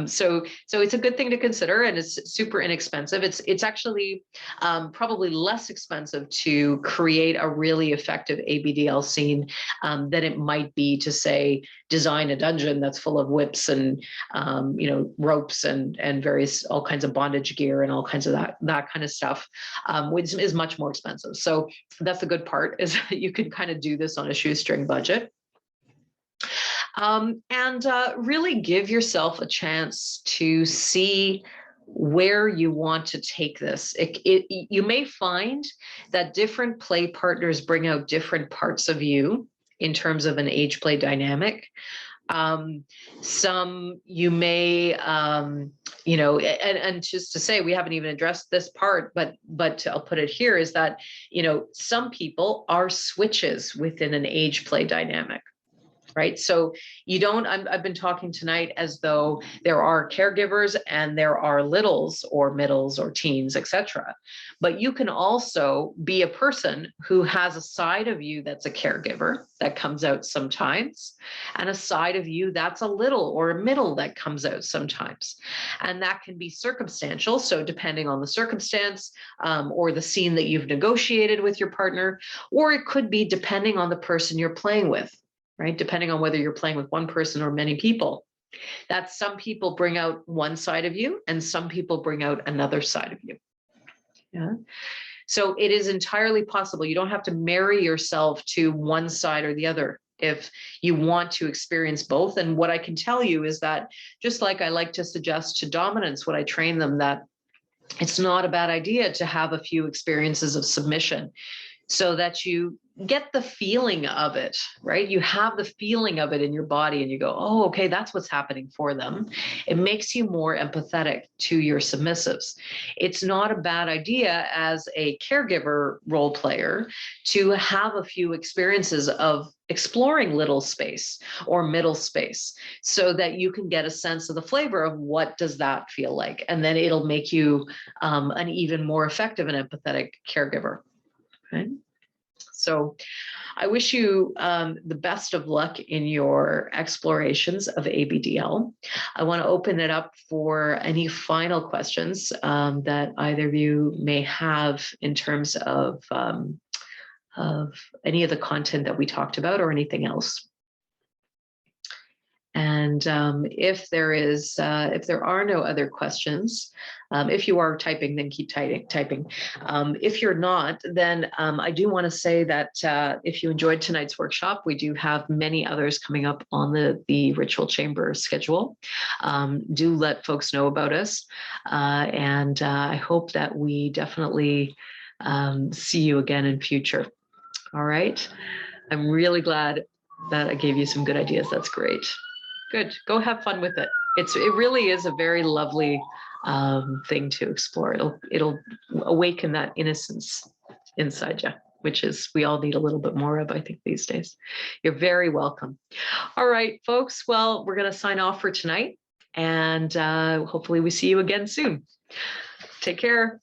So it's a good thing to consider, and it's super inexpensive. It's actually probably less expensive to create a really effective ABDL scene than it might be to, say, design a dungeon that's full of whips and ropes and various all kinds of bondage gear and all kinds of that kind of stuff, which is much more expensive. So that's the good part, is that you can kind of do this on a shoestring budget. And really give yourself a chance to see where you want to take this. You may find that different play partners bring out different parts of you in terms of an age play dynamic. Some you may, and just to say, we haven't even addressed this part, but I'll put it here, is that, some people are switches within an age play dynamic. Right. So I've been talking tonight as though there are caregivers and there are littles or middles or teens, etc. But you can also be a person who has a side of you that's a caregiver that comes out sometimes, and a side of you that's a little or a middle that comes out sometimes. And that can be circumstantial. So depending on the circumstance, or the scene that you've negotiated with your partner, or it could be depending on the person you're playing with. Right? Depending on whether you're playing with one person or many people, that some people bring out one side of you and some people bring out another side of you. Yeah. So it is entirely possible. You don't have to marry yourself to one side or the other if you want to experience both. And what I can tell you is that, just like I like to suggest to dominants when I train them, that it's not a bad idea to have a few experiences of submission, so that you get the feeling of it, right? You have the feeling of it in your body and you go, oh, okay, that's what's happening for them. It makes you more empathetic to your submissives. It's not a bad idea as a caregiver role player to have a few experiences of exploring little space or middle space, so that you can get a sense of the flavor of what does that feel like. And then it'll make you an even more effective and empathetic caregiver. Okay. So I wish you the best of luck in your explorations of ABDL. I want to open it up for any final questions that either of you may have in terms of any of the content that we talked about or anything else. And if there are no other questions, if you are typing, then keep typing. If you're not, then I do want to say that if you enjoyed tonight's workshop, we do have many others coming up on the Ritual Chamber schedule. Do let folks know about us. And I hope that we definitely see you again in future. All right. I'm really glad that I gave you some good ideas. That's great. Good. Go have fun with it. It really is a very lovely thing to explore. It'll awaken that innocence inside you, which is we all need a little bit more of, I think, these days. You're very welcome. All right, folks. Well, we're going to sign off for tonight, and hopefully we see you again soon. Take care.